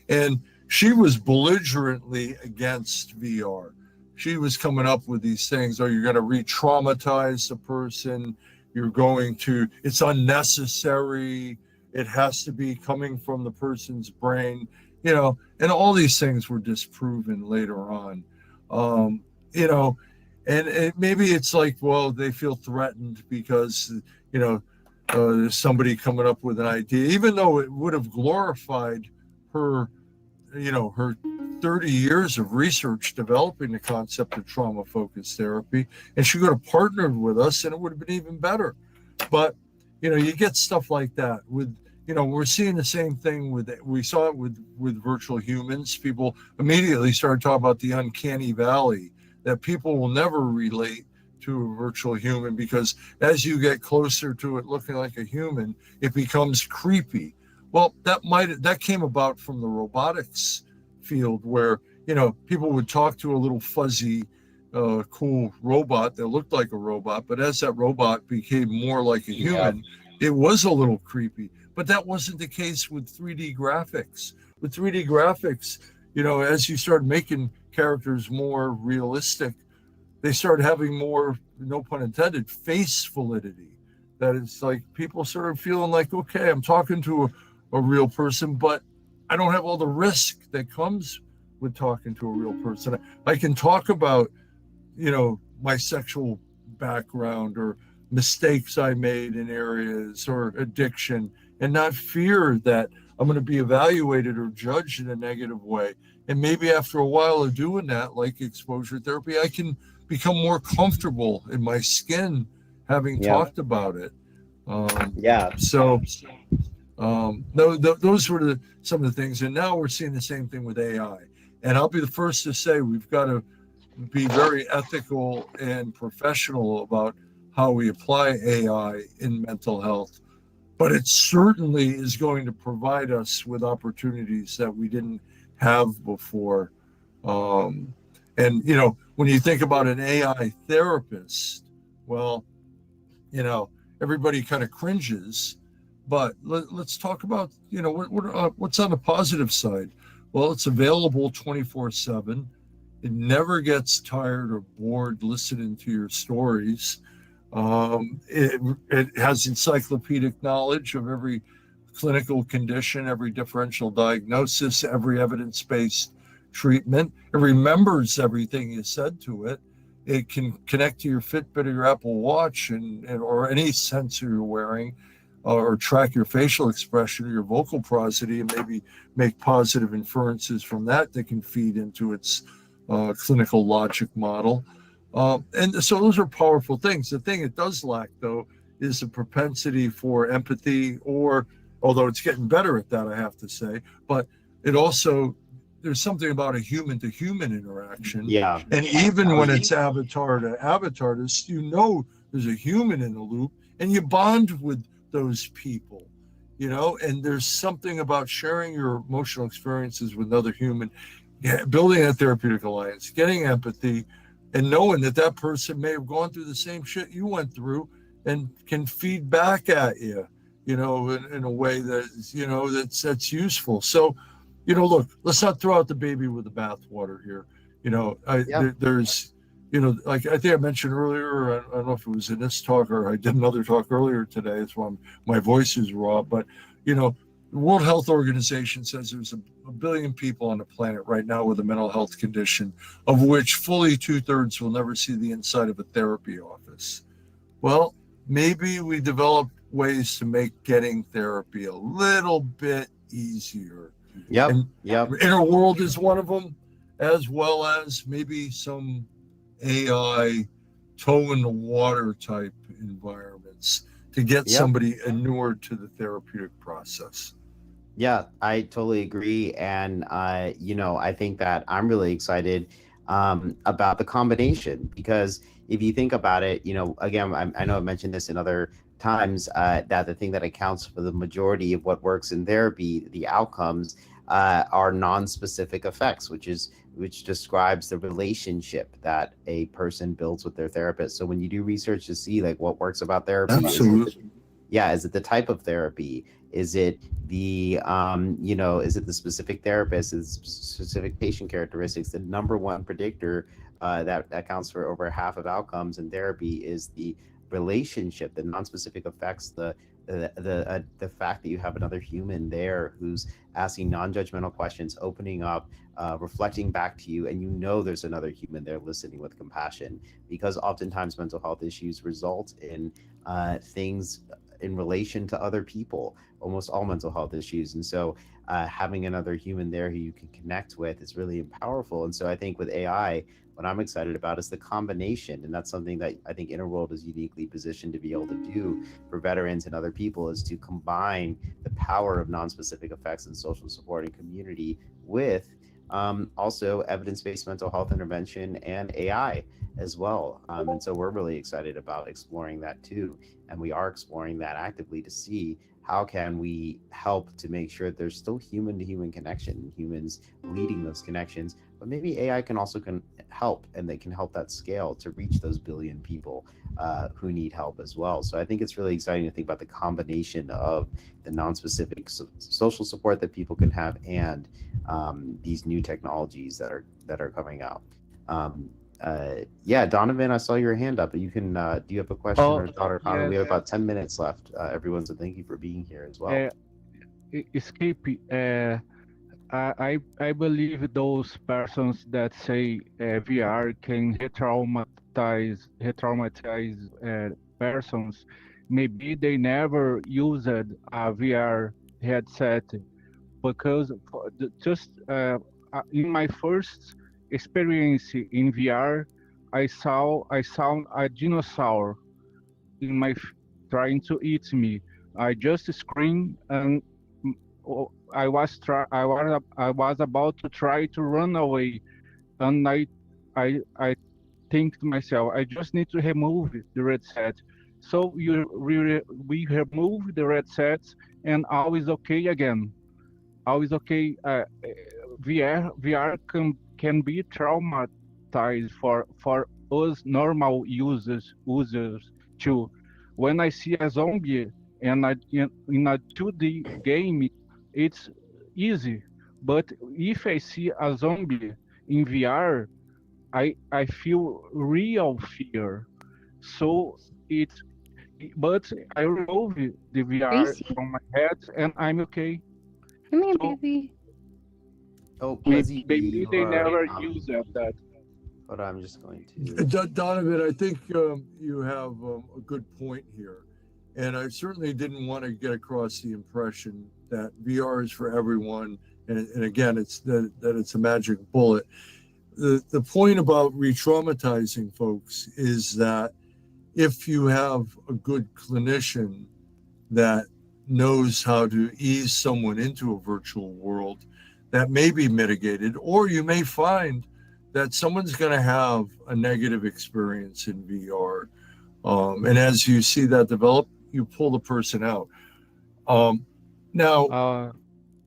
And she was belligerently against VR. She was coming up with these things, you're going to re-traumatize the person. It's unnecessary. It has to be coming from the person's brain, and all these things were disproven later on. And maybe it's like, well, they feel threatened because, there's somebody coming up with an idea, even though it would have glorified her, her 30 years of research developing the concept of trauma-focused therapy, and she could have partnered with us and it would have been even better. But, you get stuff like that with, we're seeing the same thing we saw it with virtual humans. People immediately started talking about the uncanny valley, that people will never relate to a virtual human, because as you get closer to it looking like a human, it becomes creepy. Well, that came about from the robotics field, where people would talk to a little fuzzy, cool robot that looked like a robot, but as that robot became more like a Yeah. human, it was a little creepy. But that wasn't the case with 3D graphics. With 3D graphics, as you start making characters more realistic, they start having more, no pun intended, face validity. That it's like people sort of feeling like, okay, I'm talking to a real person, but I don't have all the risk that comes with talking to a real person. I can talk about, my sexual background or mistakes I made in areas or addiction, and not fear that I'm going to be evaluated or judged in a negative way. And maybe after a while of doing that, like exposure therapy, I can become more comfortable in my skin having Yeah. talked about it. Yeah. So those were some of the things. And now we're seeing the same thing with AI. And I'll be the first to say we've got to be very ethical and professional about how we apply AI in mental health. But it certainly is going to provide us with opportunities that we didn't have before. Um, and, when you think about an AI therapist, well, you know, everybody kind of cringes. But let's talk about, what's on the positive side. Well, it's available 24/7. It never gets tired or bored listening to your stories. It has encyclopedic knowledge of every clinical condition, every differential diagnosis, every evidence-based treatment. It remembers everything you said to it. It can connect to your Fitbit or your Apple Watch or any sensor you're wearing, or track your facial expression or your vocal prosody, and maybe make positive inferences from that can feed into its clinical logic model. And so those are powerful things. The thing it does lack, though, is a propensity for empathy, or although it's getting better at that, I have to say, but it also, there's something about a human to human interaction. Yeah. And even when it's avatar to avatar, there's a human in the loop, and you bond with those people, and there's something about sharing your emotional experiences with another human, building a therapeutic alliance, getting empathy, and knowing that that person may have gone through the same shit you went through and can feed back at you, in a way that's useful. So, look, let's not throw out the baby with the bathwater here. Yeah. There's, like I think I mentioned earlier, I don't know if it was in this talk or I did another talk earlier today. It's why my voice is raw, but the World Health Organization says there's a billion people on the planet right now with a mental health condition, of which fully 2/3 will never see the inside of a therapy office. Well, maybe we develop ways to make getting therapy a little bit easier. Yep. And Yep. Innerworld is one of them, as well as maybe some AI toe in the water type environments to get Yep. somebody inured to the therapeutic process. Yeah, I totally agree. And, I think that I'm really excited about the combination, because if you think about it, again, I know I mentioned this in other times, that the thing that accounts for the majority of what works in therapy, the outcomes, are non-specific effects, which describes the relationship that a person builds with their therapist. So when you do research to see like what works about therapy, Absolutely. is it the type of therapy? Is it is it the specific therapist? Is it specific patient characteristics? The number one predictor that accounts for over half of outcomes in therapy is the relationship, the non-specific effects, the fact that you have another human there who's asking non-judgmental questions, opening up, reflecting back to you, and there's another human there listening with compassion. Because oftentimes mental health issues result in things in relation to other people, almost all mental health issues. And so having another human there who you can connect with is really powerful. And so I think with AI, what I'm excited about is the combination. And that's something that I think Innerworld is uniquely positioned to be able to do for veterans and other people, is to combine the power of non-specific effects and social support and community with also evidence-based mental health intervention and AI as well. And so we're really excited about exploring that too. And we are exploring that actively to see how can we help to make sure there's still human to human connection, humans leading those connections, but maybe AI can also help, and they can help that scale to reach those billion people who need help as well. So I think it's really exciting to think about the combination of the non-specific social support that people can have and these new technologies that are coming out. Yeah, Donovan, I saw your hand up. You can. Do you have a question Oh, or thought or comment? yes. We have about 10 minutes left. Everyone, so thank you for being here as well. Uh, Skip. I believe those persons that say VR can retraumatize persons. Maybe they never used a VR headset because just in my first experience in VR, I saw a dinosaur in trying to eat me. I just screamed and I was about to try to run away, and I think to myself, I just need to remove the red set. So we remove the red sets, and all is okay again. All is okay. VR can be traumatized for us normal users too. When I see a zombie and in a 2D game, it's easy. But if I see a zombie in VR, I feel real fear. So it's but I remove the VR Gracie, from my head and I'm okay. come here, So baby. Oh, maybe Leslie, you they are. never use that. But I'm just going to. Donovan, I think you have a good point here. And I certainly didn't want to get across the impression that VR is for everyone. And again, it's that it's a magic bullet. The point about re traumatizing folks is that if you have a good clinician that knows how to ease someone into a virtual world, that may be mitigated, or you may find that someone's going to have a negative experience in VR. And as you see that develop, you pull the person out. Um, now, Uh,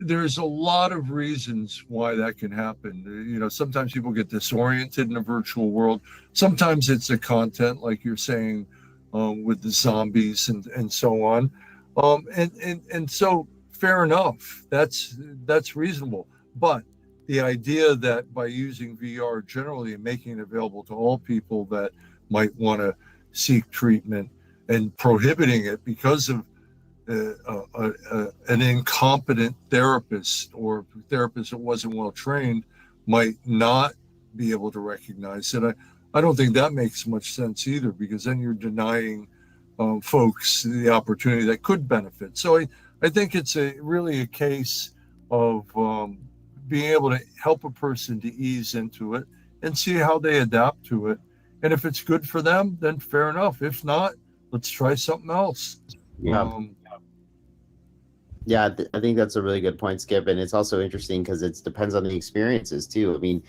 there's a lot of reasons why that can happen. You know, sometimes people get disoriented in a virtual world. Sometimes it's the content, like you're saying, with the zombies and so on. And so fair enough. That's reasonable. But the idea that by using VR generally and making it available to all people that might want to seek treatment and prohibiting it because of an incompetent therapist or therapist that wasn't well trained might not be able to recognize it. I don't think that makes much sense either, because then you're denying folks the opportunity that could benefit. So I think it's really a case of being able to help a person to ease into it and see how they adapt to it. And if it's good for them, then fair enough. If not, let's try something else. Yeah. Um, Yeah, I think that's a really good point, Skip. And it's also interesting because it depends on the experiences too. I mean,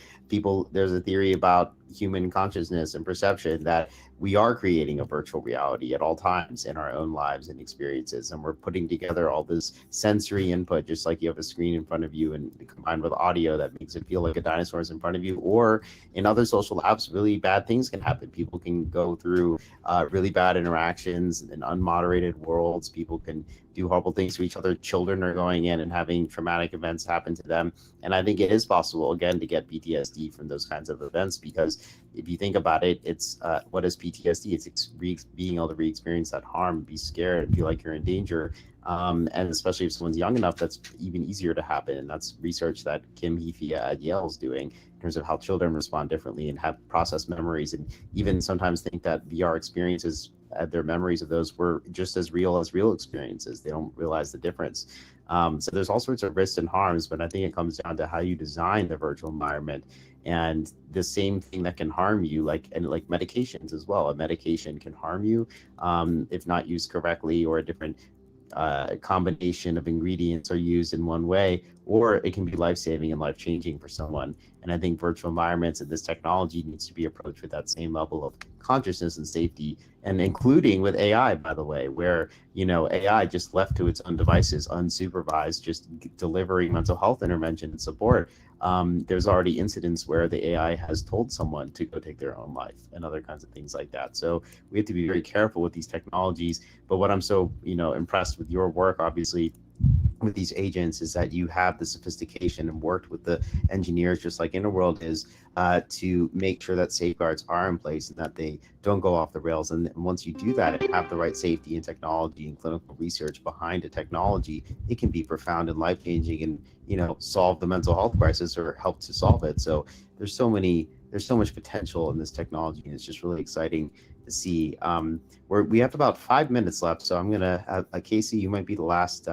there's a theory about human consciousness and perception that we are creating a virtual reality at all times in our own lives and experiences. And we're putting together all this sensory input, just like you have a screen in front of you and combined with audio that makes it feel like a dinosaur is in front of you. Or in other social apps, really bad things can happen. People can go through really bad interactions in unmoderated worlds. People can do horrible things to each other. Children are going in and having traumatic events happen to them. And I think it is possible, again, to get PTSD from those kinds of events, because if you think about it, it's what is PTSD? It's being able to re-experience that harm, be scared, feel like you're in danger. And especially if someone's young enough, that's even easier to happen. And that's research that Kim Heafy at Yale is doing in terms of how children respond differently and have processed memories, and even sometimes think that VR experiences, their memories of those were just as real experiences. They don't realize the difference. So there's all sorts of risks and harms, but I think it comes down to how you design the virtual environment. And the same thing that can harm you, like medications as well. A medication can harm you if not used correctly, or a different combination of ingredients are used in one way, or it can be life-saving and life-changing for someone. And I think virtual environments and this technology needs to be approached with that same level of consciousness and safety, and including with AI, by the way, where, AI just left to its own devices, unsupervised, just delivering mental health intervention and support. There's already incidents where the AI has told someone to go take their own life and other kinds of things like that. So we have to be very careful with these technologies. But what I'm so, impressed with your work, obviously, with these agents, is that you have the sophistication and worked with the engineers, just like Innerworld is, to make sure that safeguards are in place and that they don't go off the rails. And once you do that and have the right safety and technology and clinical research behind a technology, it can be profound and life-changing and, solve the mental health crisis or help to solve it. So there's so much potential in this technology, and it's just really exciting to see. We have about 5 minutes left, so I'm gonna, Casey, you might be the last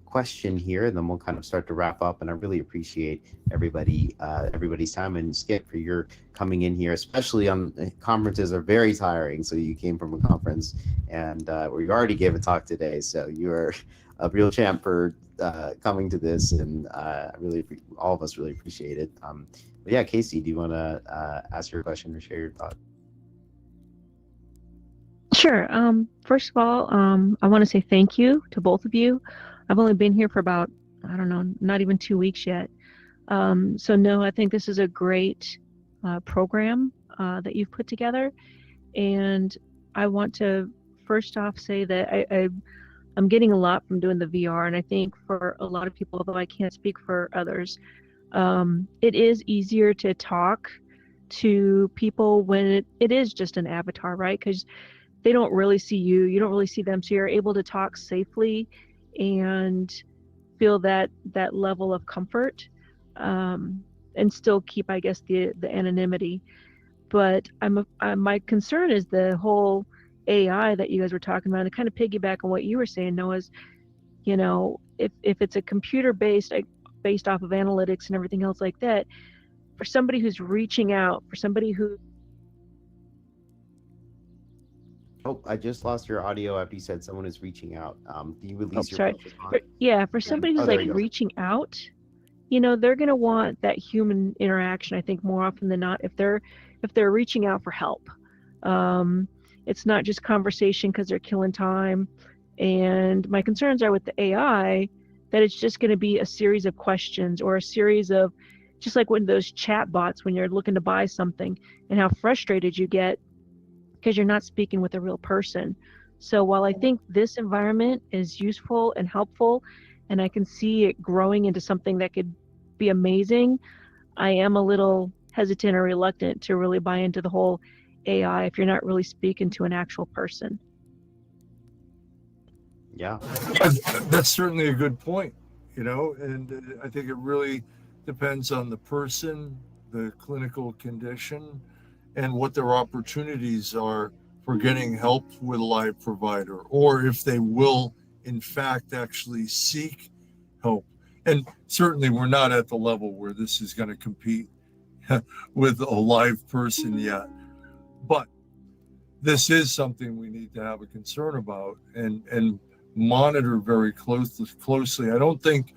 question here, and then we'll kind of start to wrap up. And I really appreciate everybody's time, and Skip, for your coming in here, especially on conferences are very tiring. So you came from a conference, and where you already gave a talk today, so you're a real champ for coming to this, and all of us really appreciate it. But yeah, Casey, do you want to ask your question or share your thoughts? Sure. First of all, I want to say thank you to both of you. I've only been here for about, I don't know, not even 2 weeks yet. So no, I think this is a great program that you've put together. And I want to first off say that I'm getting a lot from doing the VR. And I think for a lot of people, although I can't speak for others, it is easier to talk to people when it is just an avatar, right? Because they don't really see you, you don't really see them, so you're able to talk safely and feel that level of comfort, and still keep, I guess, the anonymity. But my concern is the whole AI that you guys were talking about, and to kind of piggyback on what you were saying, Noah, is, if it's a computer based off of analytics and everything else like that, for somebody who's reaching out, for somebody who... Oh, I just lost your audio after you said someone is reaching out. Can you release your sorry. For somebody who's reaching out, they're going to want that human interaction, I think, more often than not, if they're reaching out for help. It's not just conversation because they're killing time. And my concerns are with the AI, that it's just going to be a series of questions, or a series of, just like when those chat bots, when you're looking to buy something, and how frustrated you get because you're not speaking with a real person. So while I think this environment is useful and helpful, and I can see it growing into something that could be amazing, I am a little hesitant or reluctant to really buy into the whole AI if you're not really speaking to an actual person. Yeah. That's certainly a good point, and I think it really depends on the person, the clinical condition, and what their opportunities are for getting help with a live provider, or if they will, in fact, actually seek help. And certainly we're not at the level where this is going to compete with a live person yet. But this is something we need to have a concern about and monitor very closely. I don't think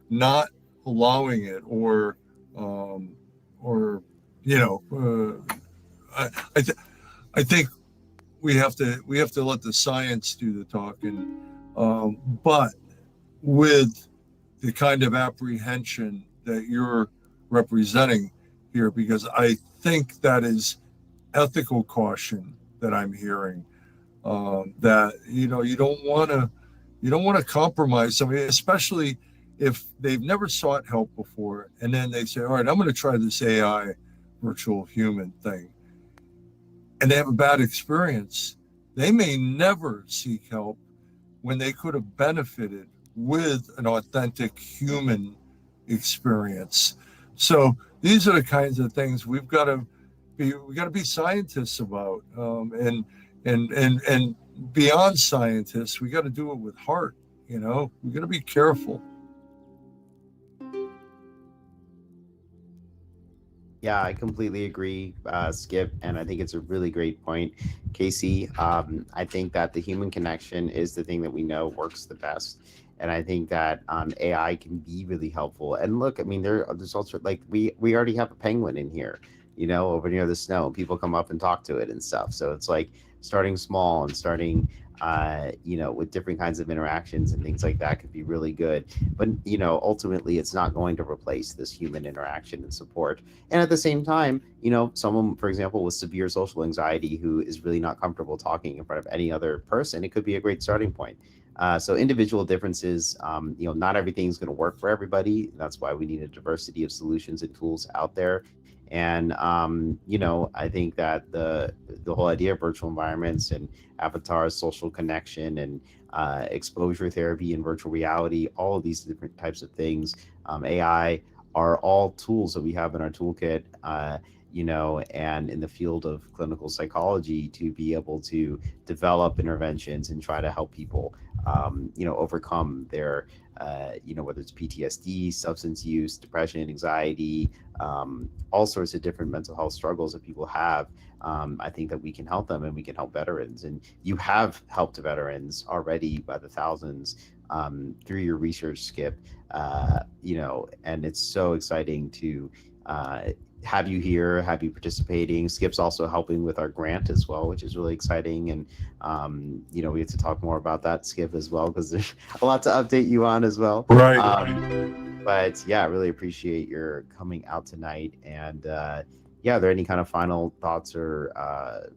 not allowing it or I think we have to let the science do the talking, but with the kind of apprehension that you're representing here, because I think that is ethical caution that I'm hearing, that you don't want to compromise somebody, especially if they've never sought help before, and then they say, all right, I'm going to try this AI virtual human thing, and they have a bad experience. They may never seek help when they could have benefited with an authentic human experience. So these are the kinds of things we've got to be scientists about, and beyond scientists, we got to do it with heart. We got to be careful. Yeah, I completely agree, Skip, and I think it's a really great point, Casey. I think that the human connection is the thing that we know works the best, and I think that AI can be really helpful. And look, I mean, there's also like we already have a penguin in here, over near the snow. People come up and talk to it and stuff. So it's like starting small and starting with different kinds of interactions and things like that could be really good. But, ultimately, it's not going to replace this human interaction and support. And at the same time, someone, for example, with severe social anxiety who is really not comfortable talking in front of any other person, it could be a great starting point. So individual differences, not everything's going to work for everybody. That's why we need a diversity of solutions and tools out there. And I think that the whole idea of virtual environments and avatars, social connection, and exposure therapy and virtual reality, all of these different types of things, AI, are all tools that we have in our toolkit. And in the field of clinical psychology to be able to develop interventions and try to help people, overcome their, whether it's PTSD, substance use, depression, anxiety, all sorts of different mental health struggles that people have. I think that we can help them and we can help veterans. And you have helped veterans already by the thousands through your research, Skip. And it's so exciting to have you here, have you participating. Skip's also helping with our grant as well, which is really exciting. And, we get to talk more about that, Skip, as well, because there's a lot to update you on as well. Right. But yeah, I really appreciate your coming out tonight. And are there any kind of final thoughts or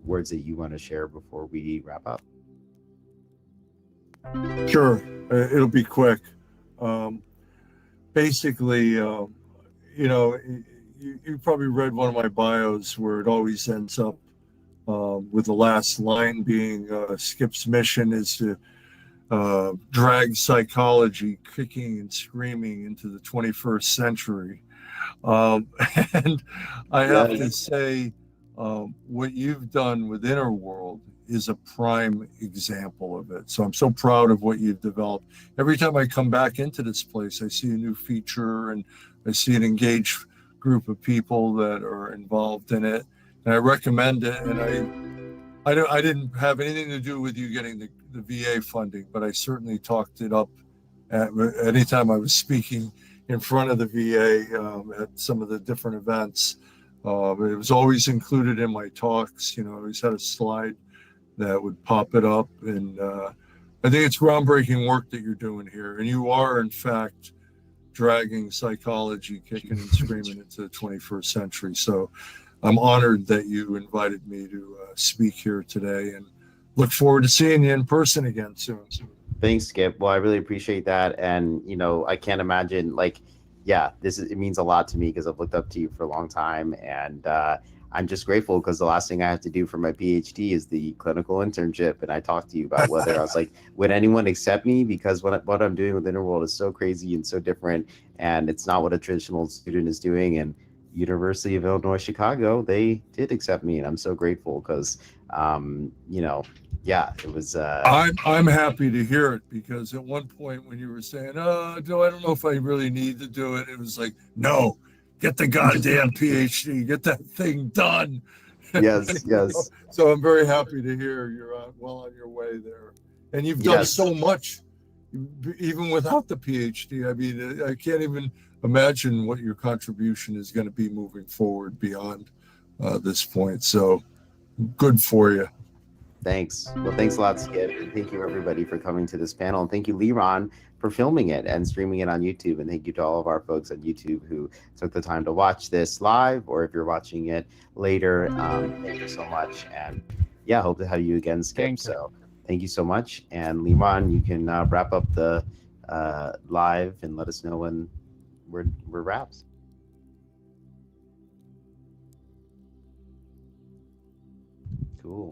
words that you want to share before we wrap up? Sure. It'll be quick. Basically, you probably read one of my bios where it always ends up with the last line being Skip's mission is to drag psychology kicking and screaming into the 21st century. And I have to say, what you've done with Innerworld is a prime example of it. So I'm so proud of what you've developed. Every time I come back into this place, I see a new feature and I see an engaged group of people that are involved in it. And I recommend it. And I didn't have anything to do with you getting the VA funding, but I certainly talked it up anytime I was speaking in front of the VA at some of the different events. It was always included in my talks. I always had a slide that would pop it up. And I think it's groundbreaking work that you're doing here. And you are, in fact, dragging psychology kicking and screaming into the 21st century. So I'm honored that you invited me to speak here today and look forward to seeing you in person again soon. Thanks, Skip. Well, I really appreciate that. And, I can't imagine, it means a lot to me because I've looked up to you for a long time. And I'm just grateful because the last thing I have to do for my PhD is the clinical internship. And I talked to you about whether I was like, would anyone accept me? Because what I'm doing with Innerworld is so crazy and so different. And it's not what a traditional student is doing. And University of Illinois, Chicago, they did accept me. And I'm so grateful because, it was. I'm happy to hear it because at one point when you were saying, I don't know if I really need to do it. It was like, no, get the goddamn PhD, get that thing done. Yes, yes. So I'm very happy to hear you're well on your way there. And you've done so much, even without the PhD. I mean, I can't even imagine what your contribution is going to be moving forward beyond this point. So good for you. Thanks. Well, thanks a lot, Skip. And thank you, everybody, for coming to this panel. And thank you, Liron, for filming it and streaming it on YouTube. And thank you to all of our folks on YouTube who took the time to watch this live, or if you're watching it later, thank you so much. And hope to have you again, Skip. So thank you so much. And Liron, you can wrap up the live and let us know when we're wraps. Cool.